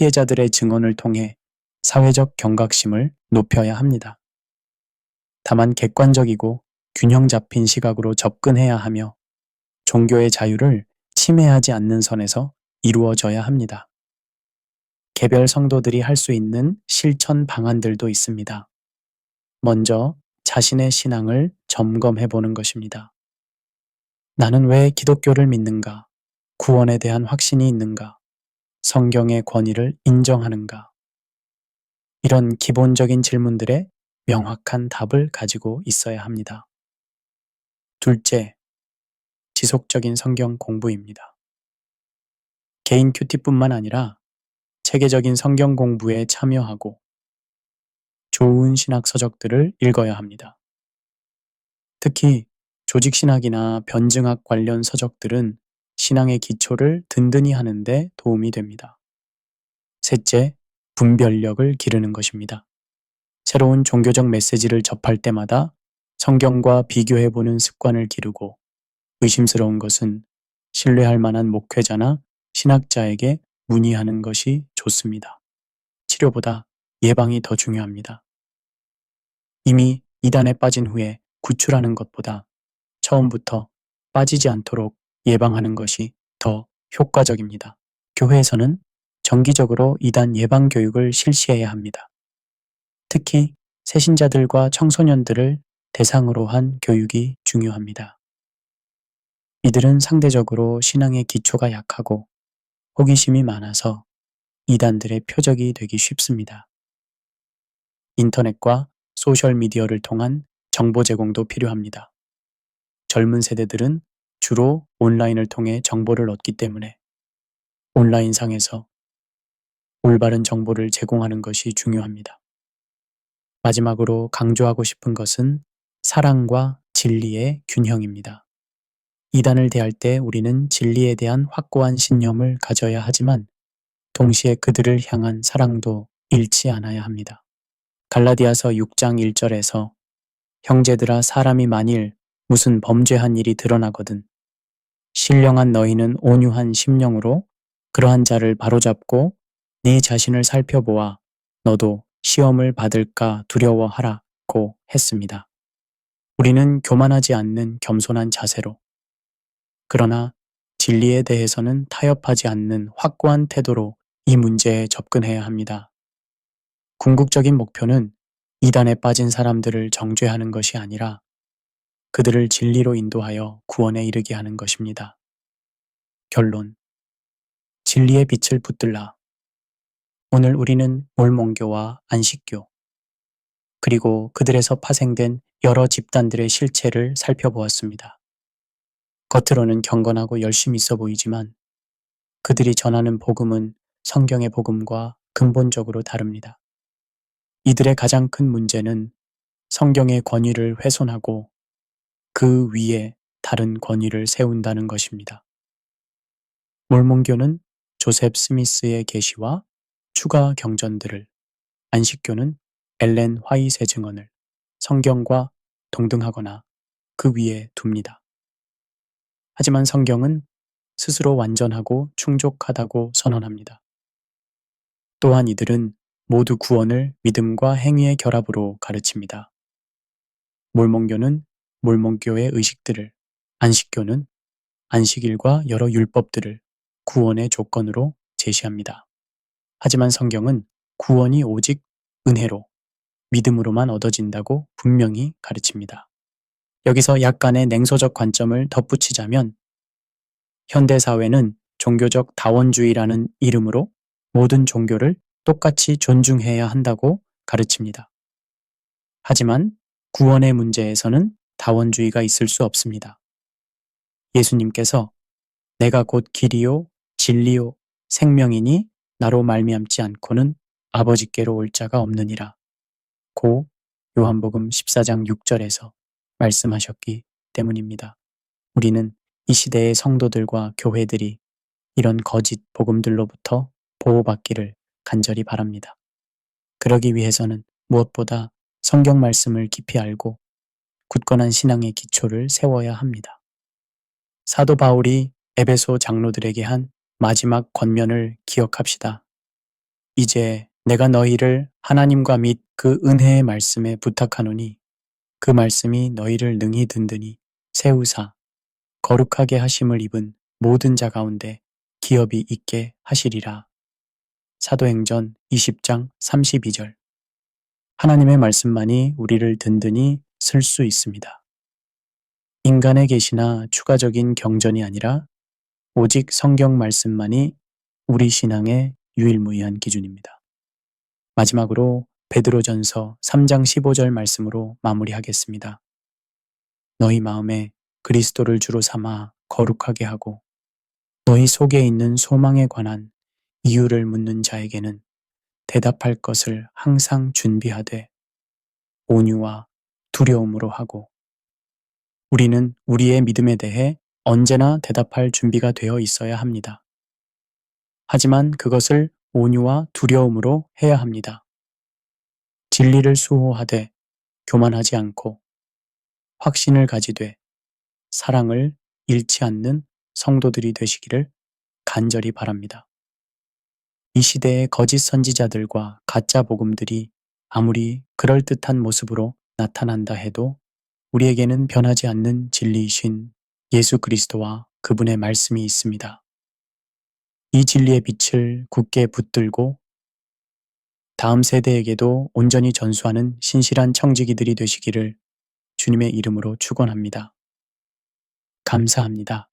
A: 피해자들의 증언을 통해 사회적 경각심을 높여야 합니다. 다만 객관적이고 균형 잡힌 시각으로 접근해야 하며 종교의 자유를 침해하지 않는 선에서 이루어져야 합니다. 개별 성도들이 할 수 있는 실천 방안들도 있습니다. 먼저 자신의 신앙을 점검해 보는 것입니다. 나는 왜 기독교를 믿는가? 구원에 대한 확신이 있는가? 성경의 권위를 인정하는가? 이런 기본적인 질문들에 명확한 답을 가지고 있어야 합니다. 둘째, 지속적인 성경 공부입니다. 개인 큐티뿐만 아니라 체계적인 성경 공부에 참여하고 좋은 신학 서적들을 읽어야 합니다. 특히 조직신학이나 변증학 관련 서적들은 신앙의 기초를 든든히 하는데 도움이 됩니다. 셋째, 분별력을 기르는 것입니다. 새로운 종교적 메시지를 접할 때마다 성경과 비교해보는 습관을 기르고 의심스러운 것은 신뢰할 만한 목회자나 신학자에게 문의하는 것이 좋습니다. 치료보다 예방이 더 중요합니다. 이미 이단에 빠진 후에 구출하는 것보다 처음부터 빠지지 않도록 예방하는 것이 더 효과적입니다. 교회에서는 정기적으로 이단 예방 교육을 실시해야 합니다. 특히 새신자들과 청소년들을 대상으로 한 교육이 중요합니다. 이들은 상대적으로 신앙의 기초가 약하고 호기심이 많아서 이단들의 표적이 되기 쉽습니다. 인터넷과 소셜미디어를 통한 정보 제공도 필요합니다. 젊은 세대들은 주로 온라인을 통해 정보를 얻기 때문에 온라인상에서 올바른 정보를 제공하는 것이 중요합니다. 마지막으로 강조하고 싶은 것은 사랑과 진리의 균형입니다. 이단을 대할 때 우리는 진리에 대한 확고한 신념을 가져야 하지만 동시에 그들을 향한 사랑도 잃지 않아야 합니다. 갈라디아서 6장 1절에서 형제들아 사람이 만일 무슨 범죄한 일이 드러나거든 신령한 너희는 온유한 심령으로 그러한 자를 바로잡고 네 자신을 살펴보아 너도 시험을 받을까 두려워하라고 했습니다. 우리는 교만하지 않는 겸손한 자세로 그러나 진리에 대해서는 타협하지 않는 확고한 태도로 이 문제에 접근해야 합니다. 궁극적인 목표는 이단에 빠진 사람들을 정죄하는 것이 아니라 그들을 진리로 인도하여 구원에 이르게 하는 것입니다. 결론. 진리의 빛을 붙들라. 오늘 우리는 몰몬교와 안식교, 그리고 그들에서 파생된 여러 집단들의 실체를 살펴보았습니다. 겉으로는 경건하고 열심히 있어 보이지만 그들이 전하는 복음은 성경의 복음과 근본적으로 다릅니다. 이들의 가장 큰 문제는 성경의 권위를 훼손하고 그 위에 다른 권위를 세운다는 것입니다. 몰몬교는 조셉 스미스의 계시와 추가 경전들을, 안식교는 엘렌 화이트의 증언을 성경과 동등하거나 그 위에 둡니다. 하지만 성경은 스스로 완전하고 충족하다고 선언합니다. 또한 이들은 모두 구원을 믿음과 행위의 결합으로 가르칩니다. 몰몬교는 몰몬교의 의식들을, 안식교는 안식일과 여러 율법들을 구원의 조건으로 제시합니다. 하지만 성경은 구원이 오직 은혜로, 믿음으로만 얻어진다고 분명히 가르칩니다. 여기서 약간의 냉소적 관점을 덧붙이자면 현대사회는 종교적 다원주의라는 이름으로 모든 종교를 똑같이 존중해야 한다고 가르칩니다. 하지만 구원의 문제에서는 다원주의가 있을 수 없습니다. 예수님께서 내가 곧 길이요 진리요 생명이니 나로 말미암지 않고는 아버지께로 올 자가 없느니라 고 요한복음 14장 6절에서 말씀하셨기 때문입니다. 우리는 이 시대의 성도들과 교회들이 이런 거짓 복음들로부터 보호받기를 간절히 바랍니다. 그러기 위해서는 무엇보다 성경 말씀을 깊이 알고 굳건한 신앙의 기초를 세워야 합니다. 사도 바울이 에베소 장로들에게 한 마지막 권면을 기억합시다. 이제 내가 너희를 하나님과 및 그 은혜의 말씀에 부탁하노니 그 말씀이 너희를 능히 든든히 세우사 거룩하게 하심을 입은 모든 자 가운데 기업이 있게 하시리라. 사도행전 20장 32절. 하나님의 말씀만이 우리를 든든히 쓸 수 있습니다. 인간의 계시나 추가적인 경전이 아니라 오직 성경 말씀만이 우리 신앙의 유일무이한 기준입니다. 마지막으로 베드로전서 3장 15절 말씀으로 마무리하겠습니다. 너희 마음에 그리스도를 주로 삼아 거룩하게 하고 너희 속에 있는 소망에 관한 이유를 묻는 자에게는 대답할 것을 항상 준비하되 온유와 두려움으로 하고 우리는 우리의 믿음에 대해 언제나 대답할 준비가 되어 있어야 합니다. 하지만 그것을 온유와 두려움으로 해야 합니다. 진리를 수호하되 교만하지 않고 확신을 가지되 사랑을 잃지 않는 성도들이 되시기를 간절히 바랍니다. 이 시대의 거짓 선지자들과 가짜 복음들이 아무리 그럴듯한 모습으로 나타난다 해도 우리에게는 변하지 않는 진리이신 예수 그리스도와 그분의 말씀이 있습니다. 이 진리의 빛을 굳게 붙들고 다음 세대에게도 온전히 전수하는 신실한 청지기들이 되시기를 주님의 이름으로 축원합니다. 감사합니다.